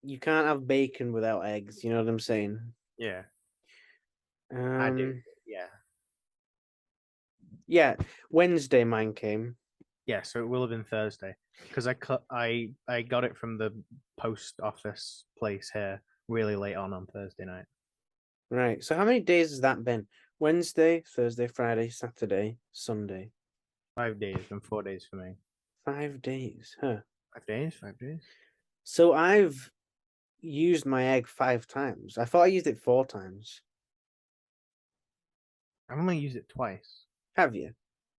you can't have bacon without eggs. You know what I'm saying? Yeah, I do. Um, Yeah, yeah, Wednesday mine came. yeah. So it will have been Thursday because I got it from the post office place here really late on Thursday night. Right. So how many days has that been? Wednesday, Thursday, Friday, Saturday, Sunday. 5 days and 4 days for me. 5 days, huh? 5 days, 5 days. So I've used my egg 5 times. I thought I used it 4 times. I've only used it twice. Have you?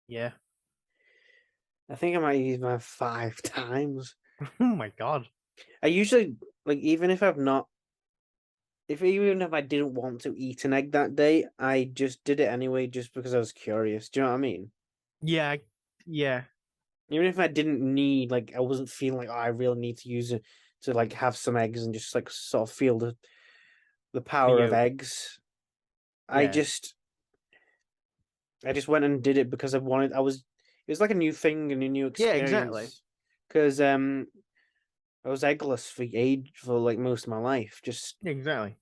Yeah. I think I might use mine 5 times. Oh my god. I usually like even if I've not even if I didn't want to eat an egg that day, I just did it anyway just because I was curious. Do you know what I mean? Yeah. Yeah. Even if I didn't need like I wasn't feeling like, oh, I really need to use it to like have some eggs and just like sort of feel the The power of yolk. eggs. I Yeah. just I just went and did it because I was it was like a new thing and a new Yeah, exactly. experience. Because I was eggless for like most of my life. Just Yeah, exactly.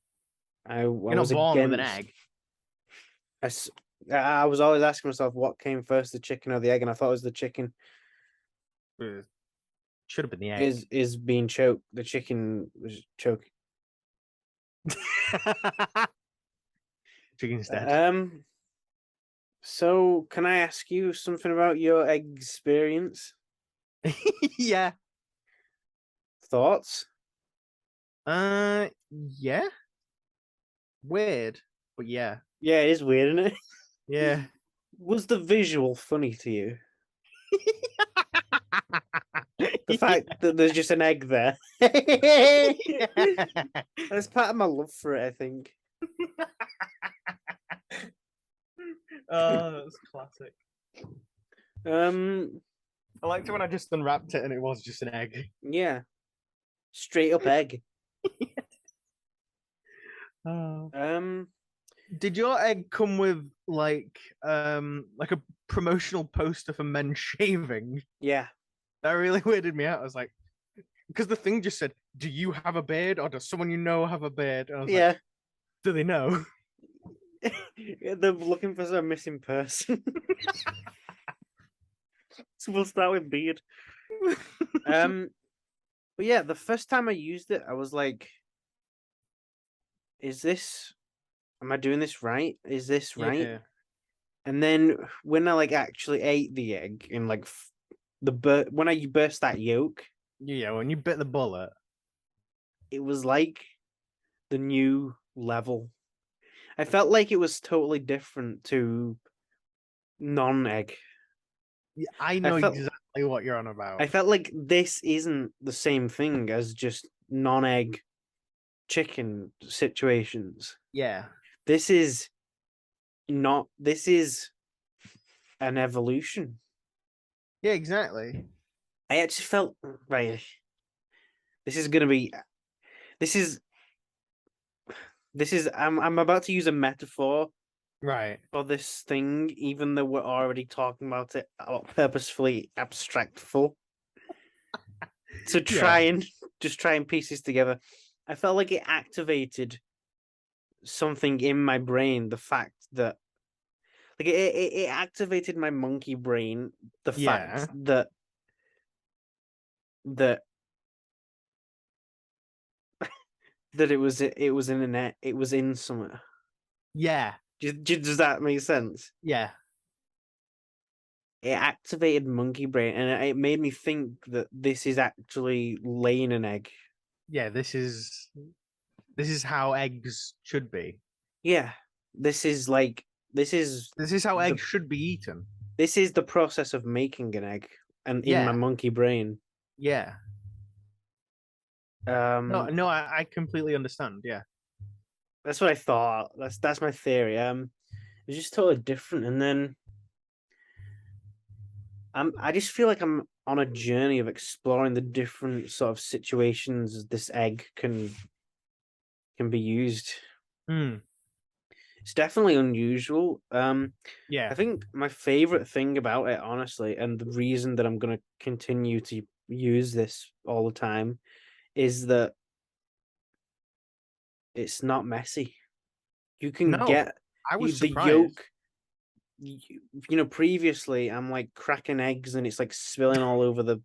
I You're not was born with an against egg. I, s- I was always asking myself what came first, the chicken or the egg, and I thought it was the chicken Should have been the egg. is being choked. The chicken was choking. Chicken's dead. So can I ask you something about your egg experience? Yeah. Thoughts? Yeah. Weird, but yeah. Yeah, it is weird, isn't it? Yeah. Was the visual funny to you? The Yeah. fact that there's just an egg there. That's part of my love for it, I think. Oh, that's classic. Um, I liked it when I just unwrapped it and it was just an egg. yeah, straight up egg. Oh. Um, Did your egg come with like a promotional poster for men shaving? yeah, That really weirded me out. I was like, because the thing just said, "Do you have a beard, or does someone you know have a beard?" And I was like, yeah. "Do they know?" They're looking for some missing person. So we'll start with beard. But yeah, the first time I used it, I was like, "Is this? Am I doing this right? Is this right?" Yeah, And then when I like actually ate the egg and like when I burst that yolk, yeah. When you bit the bullet, it was like the new level. I felt like it was totally different to non-egg. I I know felt exactly what you're on I about. felt like this isn't the same thing as just non-egg chicken situations. Yeah, This is not. This is an evolution. yeah, exactly. I actually felt right. This is gonna be. This is. This is. I'm about to use a metaphor Right. for this thing, even though we're already talking about it purposefully abstractful. To try Yeah, and just try and piece this together, I felt like it activated something in my brain. The fact that like it activated my monkey brain. The fact yeah, that it was in it was in somewhere. yeah, Does that make sense? yeah, It activated monkey brain, and it made me think that this is actually laying an egg. yeah. This is how eggs should be. Yeah, this is like This is how the eggs should be eaten. this is the process of making an egg, and in my Yeah, monkey brain. yeah. No, Um, no, I completely understand. Yeah. that's what I thought. That's my theory. It's just totally different, and then I just feel like I'm on a journey of exploring the different sort of situations this egg can be used. Mm, It's definitely unusual. I yeah. think my favorite thing about it, honestly, and the reason that I'm going to continue to use this all the time is that it's not messy. You can No, get I was the surprised. yolk. Previously I'm like cracking eggs and it's like spilling all over the,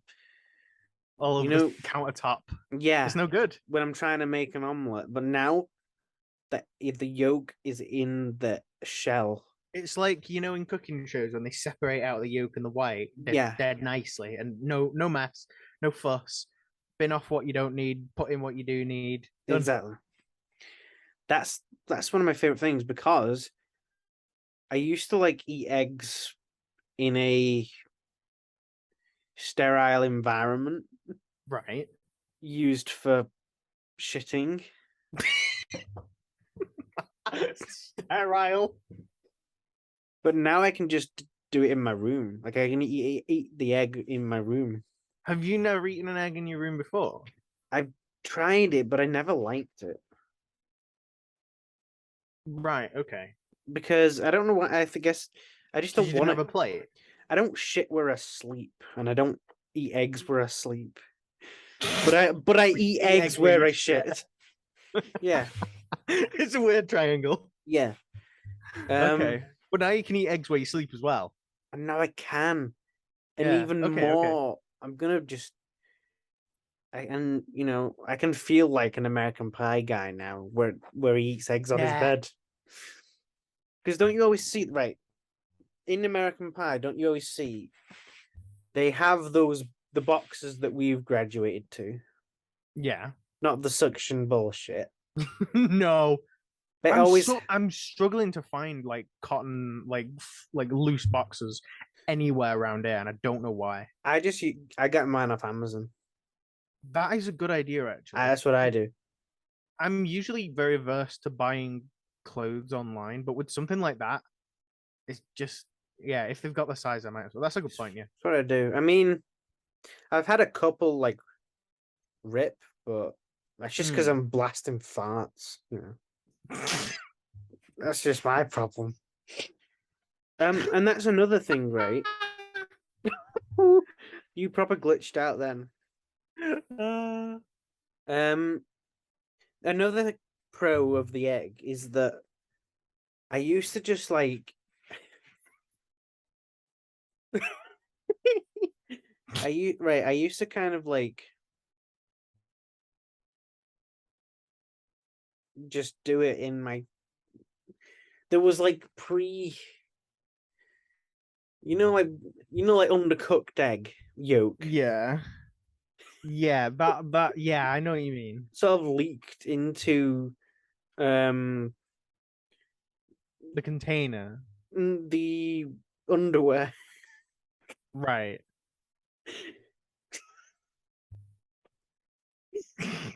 All you over the know, countertop. yeah, It's no good. when I'm trying to make an omelet. But now that the yolk is in the shell, It's like, in cooking shows when they separate out the yolk and the white yeah, dead nicely and no mess, no fuss. Bin off what you don't need, put in what you do need. Done. exactly. That's one of my favorite things because I used to like eat eggs in a sterile environment Right. used for shitting. Sterile. But now I can just do it in my room. Like I can eat the egg in my room. Have you never eaten an egg in your room before? I've tried it, but I never liked it Right. Okay. because I don't know what guess I just Because don't you didn't want have it. a plate. I don't shit where I sleep, and I don't eat eggs where I sleep. But I eat Eat eggs egg where where you I shit. shit. Yeah, It's a weird triangle. yeah. Okay. But now you can eat eggs where you sleep as well. And now I can, and Yeah. even Okay. Okay. more. I'm gonna just and I can feel like an American Pie guy now, where he eats eggs on his Yeah. bed. Because don't you always see right in American Pie? Don't you always see they have the boxes that we've graduated to, Yeah. not the suction bullshit. No. They always. I'm struggling to find like cotton like loose boxes anywhere around here, and I don't know why. I got mine off Amazon. That is a good idea, actually. That's what I do. I'm usually very averse to buying clothes online, but with something like that, it's just yeah. If they've got the size, I might as well. That's a good point. Yeah. That's what I do. I mean, I've had a couple like rip, but that's just because Hmm. I'm blasting farts. That's just my problem. And that's another thing, right? You proper glitched out then. Um, Another pro of the egg is that I used to just like I used to kind of like just do it in my there was like like undercooked egg yolk Yeah. Yeah. That. Yeah. I know what you mean. sort of leaked into um The container. the underwear. Right.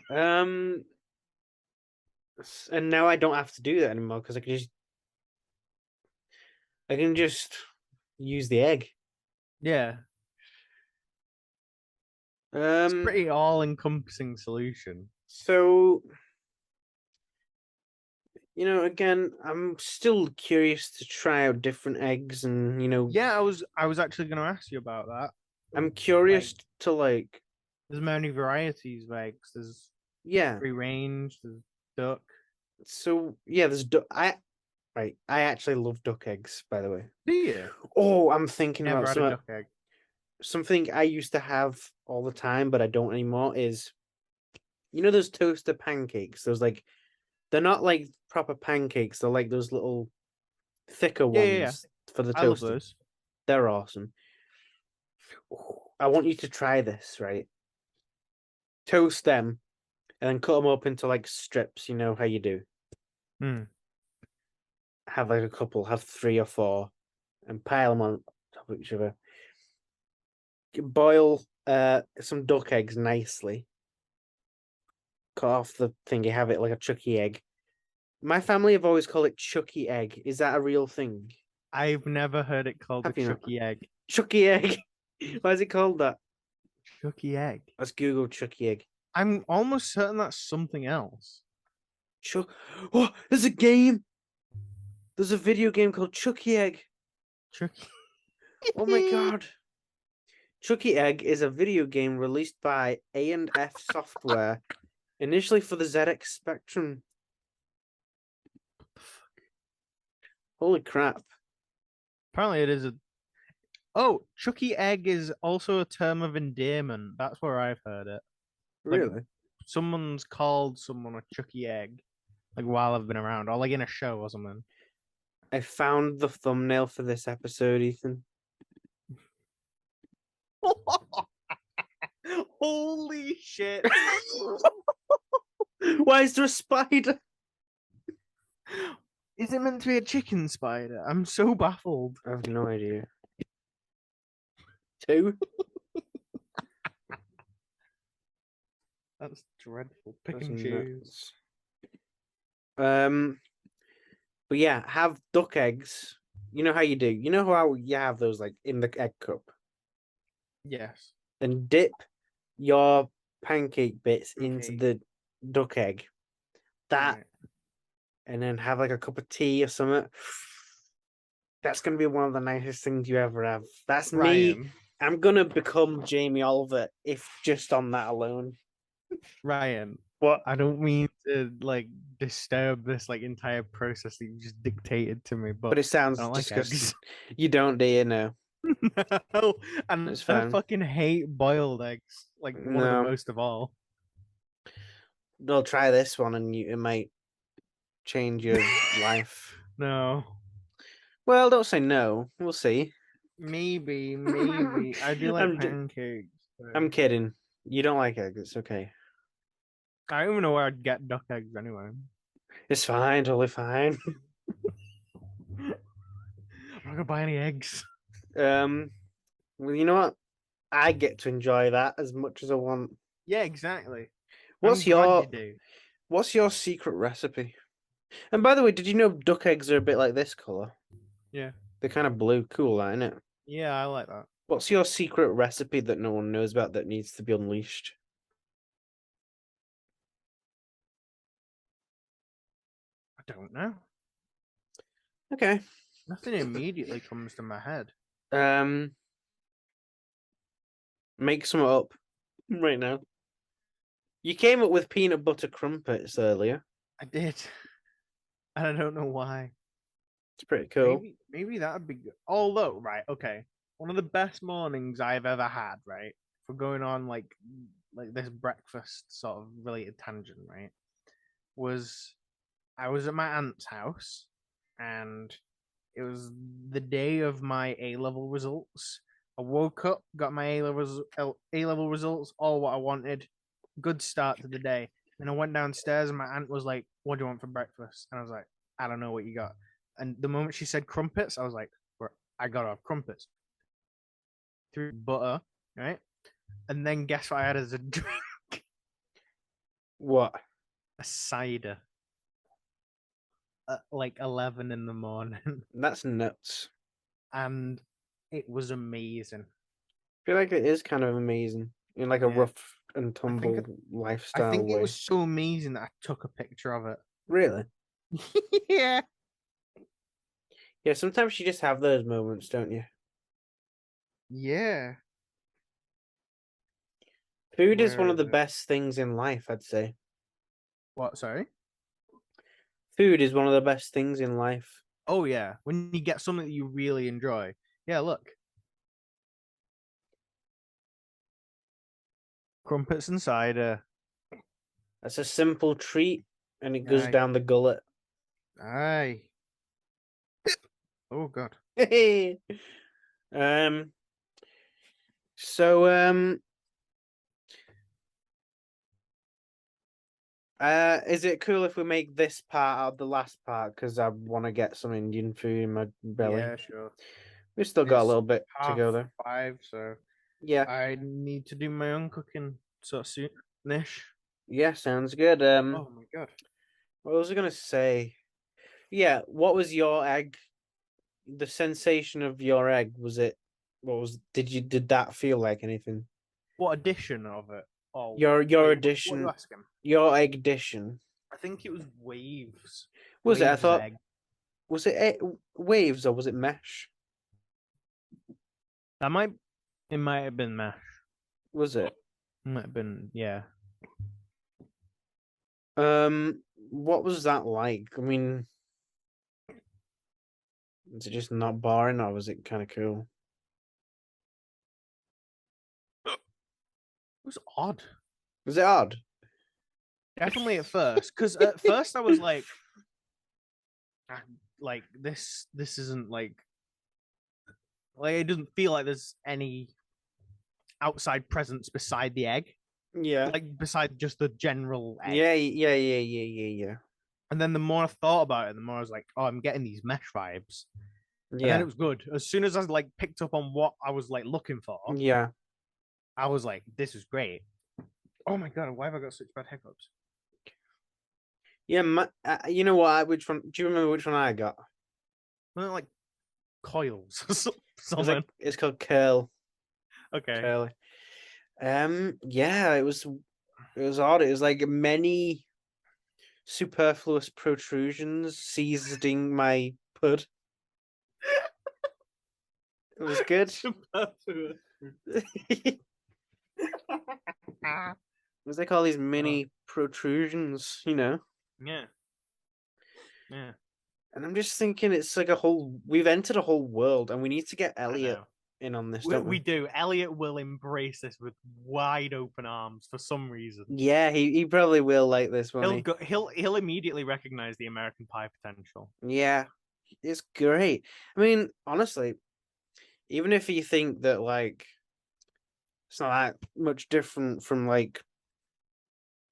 Um and now I don't have to do that anymore because I can just use the egg. Yeah. It's Um pretty all-encompassing solution. so again, I'm still curious to try out different eggs and Yeah, I was actually going to ask you about that. I'm Like, curious to like there's many varieties of eggs. There's yeah. free range. There's duck. So yeah, I actually love duck eggs, by the way. Do you? Oh, I'm thinking Never about had a duck egg. something I used to have all the time, but I don't anymore. Is those toaster pancakes? Those like they're not like proper pancakes. They're like those little thicker Yeah, yeah, yeah. ones for the I love toaster. those. They're awesome. I want you to try this, right? Toast them and then cut them up into like strips. You know how you do. Hmm. Have like a couple, have 3 or 4, and pile them on top of each other. Boil some duck eggs nicely. Cut off the thing. You have it like a chucky egg. My family have always called it chucky egg. Is that a real thing? I've never heard it called a Have you not? chucky egg. Chucky egg. Why is it called that? Chucky egg. Let's Google chucky egg. I'm almost certain that's something else. Chuck. Oh, there's a game. There's a video game called Chucky Egg. Chucky. Oh my god. Chucky Egg is a video game released by A&F Software, initially for the ZX Spectrum. Holy crap. Apparently, it is a. Oh, chucky egg is also a term of endearment. That's where I've heard it. Like, Really? someone's called someone a chucky egg, like while I've been around, or like in a show or something. I found the thumbnail for this episode, Ethan. Holy shit. Why is there a spider? Is it meant to be a chicken spider? I'm so baffled. I have no idea. 2? That's dreadful. Pick That's and choose. nuts. But yeah, have duck eggs. You know how you do. You know how you have those like in the egg cup, Yes. and dip your pancake bits into Pancake. the duck egg. That, Right. and then have like a cup of tea or something. That's gonna be one of the nicest things you ever have. That's me. Ryan. I'm gonna become Jamie Oliver if just on that alone. Ryan. What? I don't mean to like disturb this like entire process that you just dictated to me, But but it I sounds don't like disgusting. eggs. You don't, do you? No, No, and it's I fine. fucking hate boiled eggs. Like one of the No, most of all. they'll try this one, and it might change your life. No. Well, don't say no. We'll see. Maybe. I do like I'm pancakes. I'm kidding. You don't like eggs. It's okay. I don't even know where I'd get duck eggs anyway. It's fine. Totally fine. I'm not gonna buy any eggs. Well, you know what? I get to enjoy that as much as I want. Yeah, exactly. I'm What's glad you your do. What's your secret recipe? And by the way, did you know duck eggs are a bit like this color? Yeah. They're kind of blue. Cool, that, isn't it? Yeah, I like that. What's your secret recipe that no one knows about that needs to be unleashed? I don't know. Okay. Nothing immediately comes to my head. Make some up right now. You came up with peanut butter crumpets earlier. I did. And I don't know why. It's pretty cool. Maybe that would be good. Although, right, okay. One of the best mornings I've ever had, right? For going on like this breakfast sort of related tangent, right? Was I was at my aunt's house and it was the day of my A level results. I woke up, got my A level results, all what I wanted. Good start to the day. And I went downstairs, and my aunt was like, "What do you want for breakfast?" And I was like, "I don't know what you got." And the moment she said crumpets, I was like, "I gotta have crumpets." Through butter, right? And then guess what I had as a drink? What? A cider at like 11 in the morning, That's nuts. and it was amazing. I feel like it is kind of amazing in like a Yeah, rough and I think tumble I lifestyle think it way. was so amazing that I took a picture of it. Really? Yeah. Yeah, sometimes you just have those moments, don't you? Yeah. Food is Where one of is the it? best things in life, I'd say. What? Sorry. Food is one of the best things in life. Oh yeah. When you get something that you really enjoy. Yeah. Look, crumpets and cider. That's a simple treat and it goes Aye. down the gullet. Aye. Oh god. um so is it cool if we make this part out of the last part? Because I want to get some Indian food in my belly. Yeah. Sure. We've still got a It's little bit to go though. 5:30, so Yeah. I need to do my own cooking sort of soon-ish. Yeah, sounds good. Oh my god. What was I gonna say? Yeah, what was your egg? The sensation of your egg, was it what was did that feel like anything? What edition of it? Oh, Your wait, what are you addition, asking? your egg addition. I think it was waves. Was it? I Waves thought egg. was it waves or was it mesh? That might it might have been mash. Was it? It might have been yeah. What was that like? I mean, is it just not boring or was it kind of cool? It was odd. Was it odd? Definitely at first. Because at first I was like this isn't like it doesn't feel like there's any outside presence beside the egg. Yeah. Like beside just the general egg. Yeah. And then the more I thought about it, the more I was like, oh, I'm getting these mesh vibes. And then Yeah. it was good. As soon as I like picked up on what I was like looking for, Yeah. I was like, this is great. Oh my god, why have I got such bad hiccups? Yeah, you know what? Which one? Do you remember which one I got? Like coils or It's something. like it's called Curl. Okay. Curly. Yeah, it was odd. It was like many superfluous protrusions seizing my pud. It was good. It was like all these mini protrusions, Yeah. Yeah. And I'm just thinking it's like we've entered a whole world and we need to get I Elliot know. in on this, We, don't we we? do. Elliot will embrace this with wide open arms for some reason. Yeah, he probably will like this, won't He'll he? go. He'll immediately recognize the American Pie potential. Yeah, it's great. I mean, honestly, even if you think that like it's not that much different from like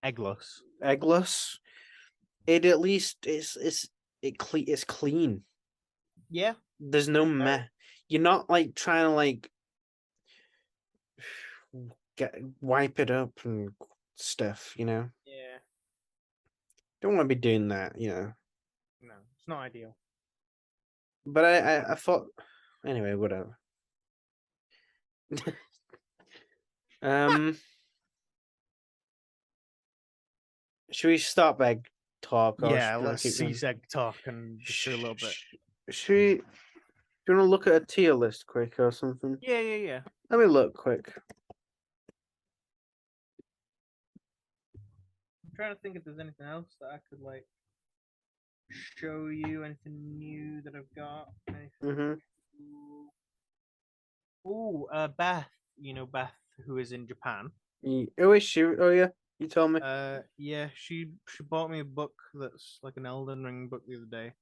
Eggless. eggless, it at least it's clean. Yeah. There's no meh. You're not like trying to like wipe it up and stuff. Yeah. Don't want to be doing that. No, it's not ideal. But I thought anyway, whatever. um, should we stop egg talk or Yeah, should we let's keep going? cease egg talk and just do a little bit. Should we? Do you want to look at a tier list quick or something? Yeah, yeah, yeah. Let me look quick. I'm trying to think if there's anything else that I could like show you, anything new that I've got. Mm-hmm. Oh, Beth. You know Beth, who is in Japan. Oh, is she? Oh, yeah. You told me. Yeah, she bought me a book that's like an Elden Ring book the other day.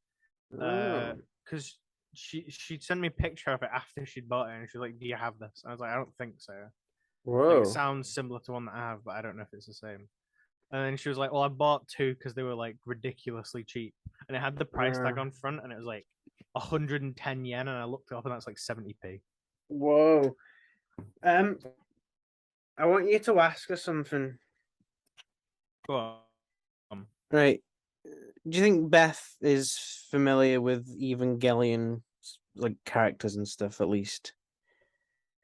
Oh, Because she'd sent me a picture of it after she'd bought it, and she was like, "Do you have this?" I was like, "I don't think so." Like it whoa. sounds similar to one that I have, but I don't know if it's the same. And then she was like, "Well, I bought two because they were like ridiculously cheap, and it had the price tag on front, and it was like 110 yen, and I looked it up, and that's like 70p." Whoa. I want you to ask her something. Go on. Right. Do you think Beth is familiar with Evangelion like characters and stuff at least?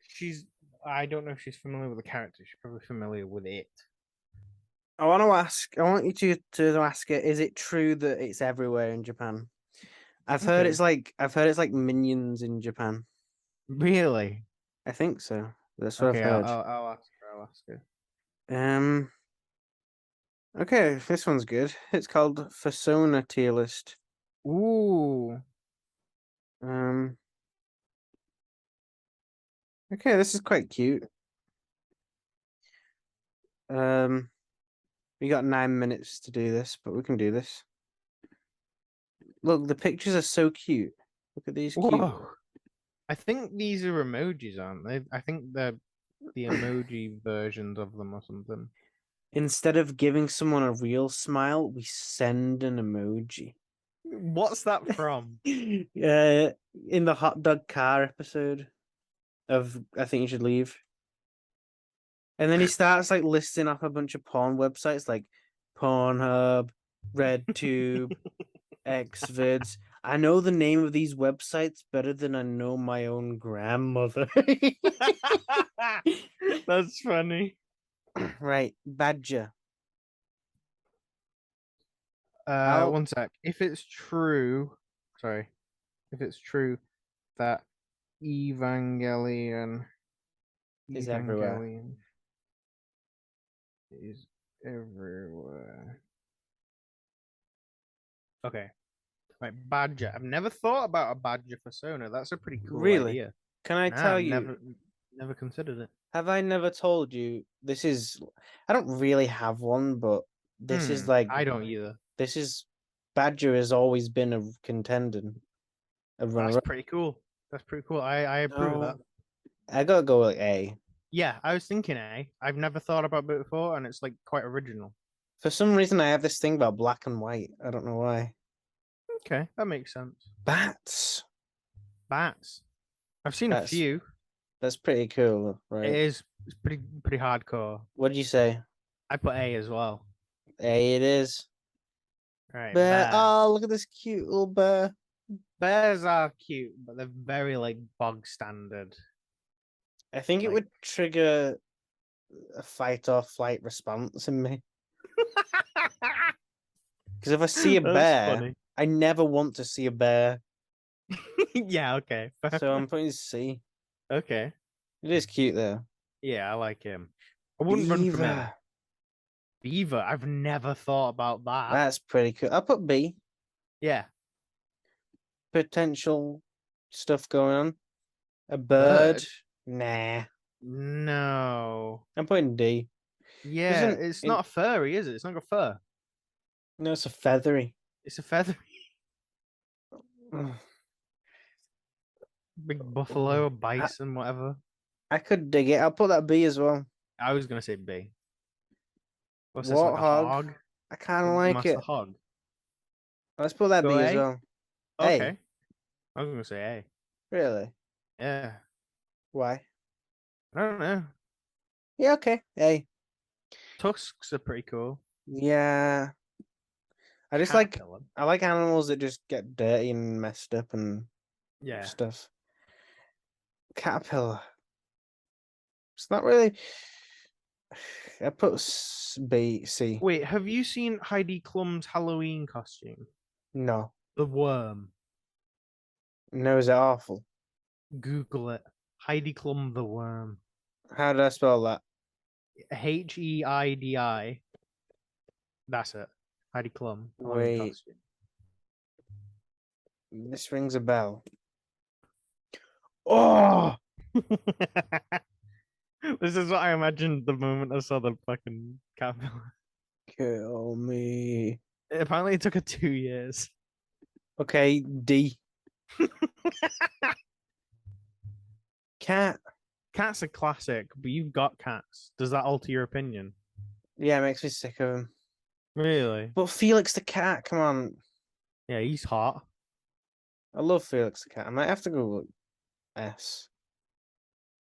She's. I don't know if she's familiar with the character. She's probably familiar with it. I want you to ask her, is it true that it's everywhere in Japan? I've heard it's like Minions in Japan. Really? I think so. That's what I've Okay, heard. I'll ask her. I'll ask her. Um okay, this one's good. It's called Persona tier list. Ooh. Um okay, this is quite cute. We got 9 minutes to do this, but we can do this. Look, the pictures are so cute. Look at these cute. Whoa. I think these are emojis, aren't they? I think they're the emoji versions of them or something. Instead of giving someone a real smile, we send an emoji. What's that from? In the hot dog car episode of I Think You Should Leave. And then he starts like listing off a bunch of porn websites like Pornhub, RedTube, Xvids. I know the name of these websites better than I know my own grandmother. That's funny. Right, Badger. I'll One sec. If it's true, sorry, if it's true that Evangelion, is everywhere. Evangelion is everywhere. Okay, right, Badger. I've never thought about a Badger persona. That's a pretty cool Really? idea. Can I Nah, tell I've you? never considered it. Have I never told you this is I don't really have one, but this is like I don't either. this is Badger has always been a contender, a That's runner up. pretty cool. That's pretty cool. I approve of that. I gotta go with A. Yeah, I was thinking A. I've never thought about it before, and it's like quite original. For some reason, I have this thing about black and white. I don't know why. Okay, that makes sense. Bats. Bats. I've seen a That's few. that's pretty cool, It right? is. It's pretty hardcore. What did you say? I put A as well. A, it is. Right, Bear. bear. Oh, look at this cute little bear. Bears are cute, but they're very like bog standard. I think it Like would trigger a fight or flight response in me. Because if I see a that's bear, funny. I never want to see a bear. Yeah, okay. So I'm putting C. Okay. It is cute though. Yeah, I like him. I wouldn't run from him. Beaver. Beaver, I've never thought about that. That's pretty cool. I'll put B. Yeah. Potential stuff going on. A bird. Bird? Nah. No. I'm putting D. Yeah, Isn't it's it? not a furry, is it? It's not got fur. No, it's a feathery. It's a feathery Ugh. big buffalo, bison, whatever. I could dig it. I'll put that B as well. I was gonna say B. What's this, like a Warthog. hog? I kind A of like master it. hog. Let's put that Go B as A? well. A. Okay. I was gonna say Really? A. Yeah. Why? I don't know. Yeah, okay. A. Tusks are pretty cool. Yeah. I just like Caterpillar. I like animals that just get dirty and messed up and Yeah. stuff. Caterpillar. It's not really. I put B, C. Wait, have you seen Heidi Klum's Halloween costume? No. The worm. No, is it awful? Google it. Heidi Klum the worm. How did I spell that? Heidi. That's it. Heidi Klum Halloween Wait, costume. this rings a bell. Oh, This is what I imagined the moment I saw the fucking caterpillar. kill me. Apparently, it took her 2 years. Okay, D. Cat. Cats are classic, but you've got cats. Does that alter your opinion? Yeah, makes me sick of him. Really? But Felix the cat, come on. Yeah, he's hot. I love Felix the cat. I might have to go with S.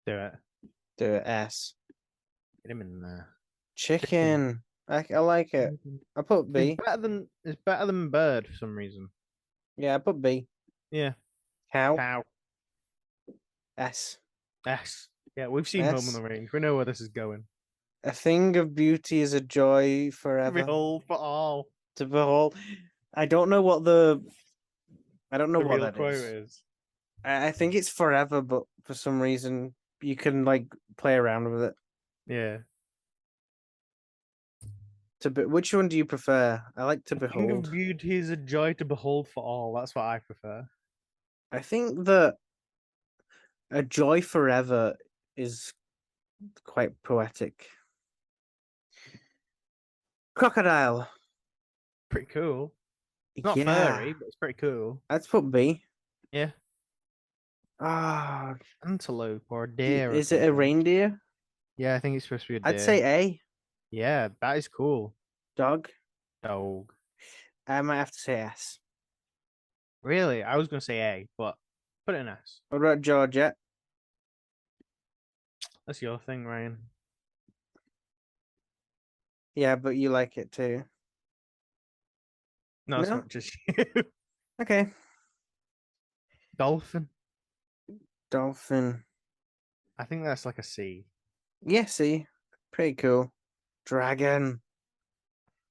Do it. Do it S. Get him in there. Chicken. I like it. I put B. It's better than bird for some reason. Yeah, I put B. Yeah. Cow. Cow. S. S. Yeah, we've seen Home on S. the Range. We know where this is going. A thing of beauty is a joy forever Behold for all. to behold. I don't know what the. I don't know The what real that quote is. is. I think it's forever, but for some reason you can like play around with it. Yeah. Which one do you prefer? I like to King behold. of beauty is a joy to behold for all. That's what I prefer. I think that a joy forever is quite poetic. Crocodile. Pretty cool. Not Yeah. furry, but it's pretty cool. Let's put B. Yeah. Ah, Antelope or a deer or is it a something. reindeer? Yeah, I think it's supposed to be a deer. I'd say A. Yeah, that is cool. Dog. Dog. I might have to say S. Really? I was gonna say A, but put it in S. What about Georgette? That's your thing, Ryan. Yeah, but you like it too. Not as No? much as you. Okay. Dolphin. Dolphin. I think that's like a C. Yeah, see. Pretty cool. Dragon.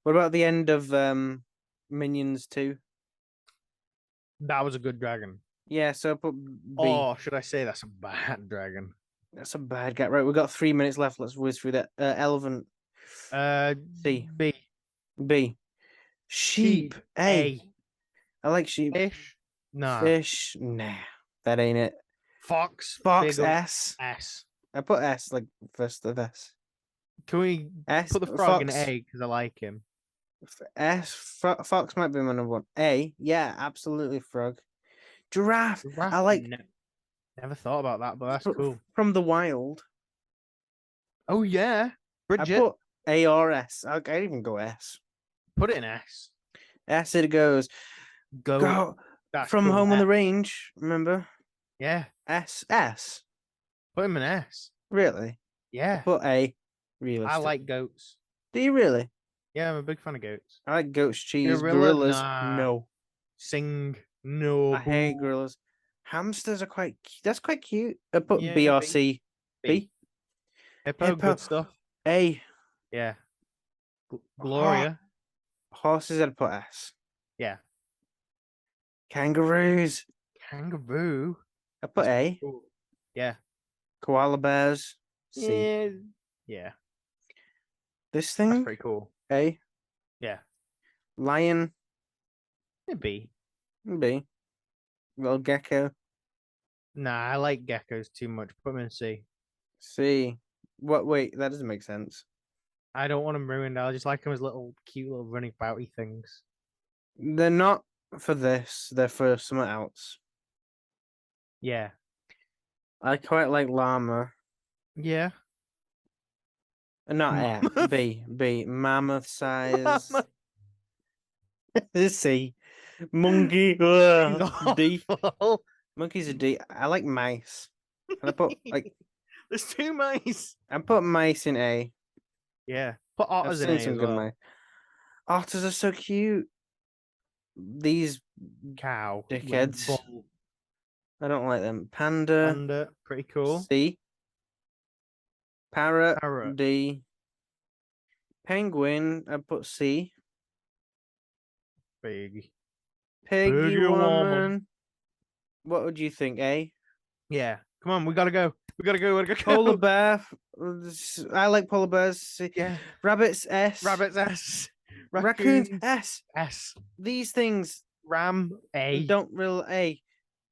What about the end of Minions 2? That was a good dragon. Yeah, so put B. Oh, should I say that's a bad dragon? That's a bad guy. Right, we've got 3 minutes left. Let's whiz through that. Elephant. C. B. B. Sheep. A. I like sheep. Fish. Nah. Fish. Nah. That ain't it. Fox. Fox. Big S. S. I put S like first of S. Can we S. put the frog in Fox. A because I like him? S. Fox might be my number one. A. Yeah, absolutely frog. Giraffe. I like. Never thought about that, but that's cool. From the wild. Oh yeah, I Bridget. A or S. I'd even go S. Put it in S. S it goes. Go. Go That's from cool. Home on the S. Range. Remember? Yeah. S. Put him in S. Really? Yeah. Put A. I Realistic. like goats. Do you really? Yeah, I'm a big fan of goats. I like goats, cheese, Gorilla? gorillas. Nah. No. Sing. No. I hate boo. gorillas. Hamsters are quite. That's quite cute. I put Yeah, B or B. C. B. Hippo, Hippo. good stuff. A. Yeah. Gloria. Horses. I'd put S. Yeah. Kangaroos. Kangaroo. I put A. Cool. Yeah. Koala bears. C. Yeah. Yeah. This That's thing. pretty cool. A. Yeah. Lion. B. B. Little gecko. Nah, I like geckos too much. Put them in C. C. What? Wait, that doesn't make sense. I don't want them ruined. I just like them as little cute little running bouty things. They're not for this. They're for something else. Yeah. I quite like llama. Yeah. Not A. Mammoth. B. Mammoth size. Mammoth. C. Monkey. D. Awful. Monkey's a D. I like mice. And I put like There's two mice. I put mice in A. Yeah. Put I've otters in seen A some as good well. mice. Otters are so cute. These Cow. dickheads. Bull. I don't like them. Panda. Panda. Pretty cool. C. Parrot. Parrot. D. Penguin. I put C. Big. Piggy Piggy woman. woman. What would you think? A. Yeah. Come on, we gotta go. We gotta go. We gotta go. Polar bear. I like polar bears. C. Yeah. Rabbits. S. Rabbits S. Raccoons. Raccoons S. S. These things Ram A. don't really. A.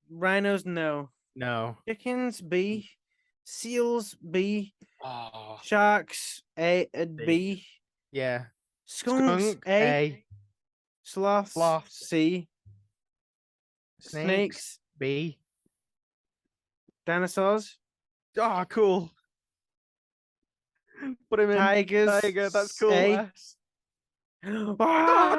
Rhinos. No. No. Chickens. B. Seals. B. Oh. Sharks. A. B. Yeah. Skunks. Skunk A. A. Sloths. Sloth. C. Snakes B. Dinosaurs. Oh, cool. Put him in. Tigers. Tiger. That's cool. A. S. Ah!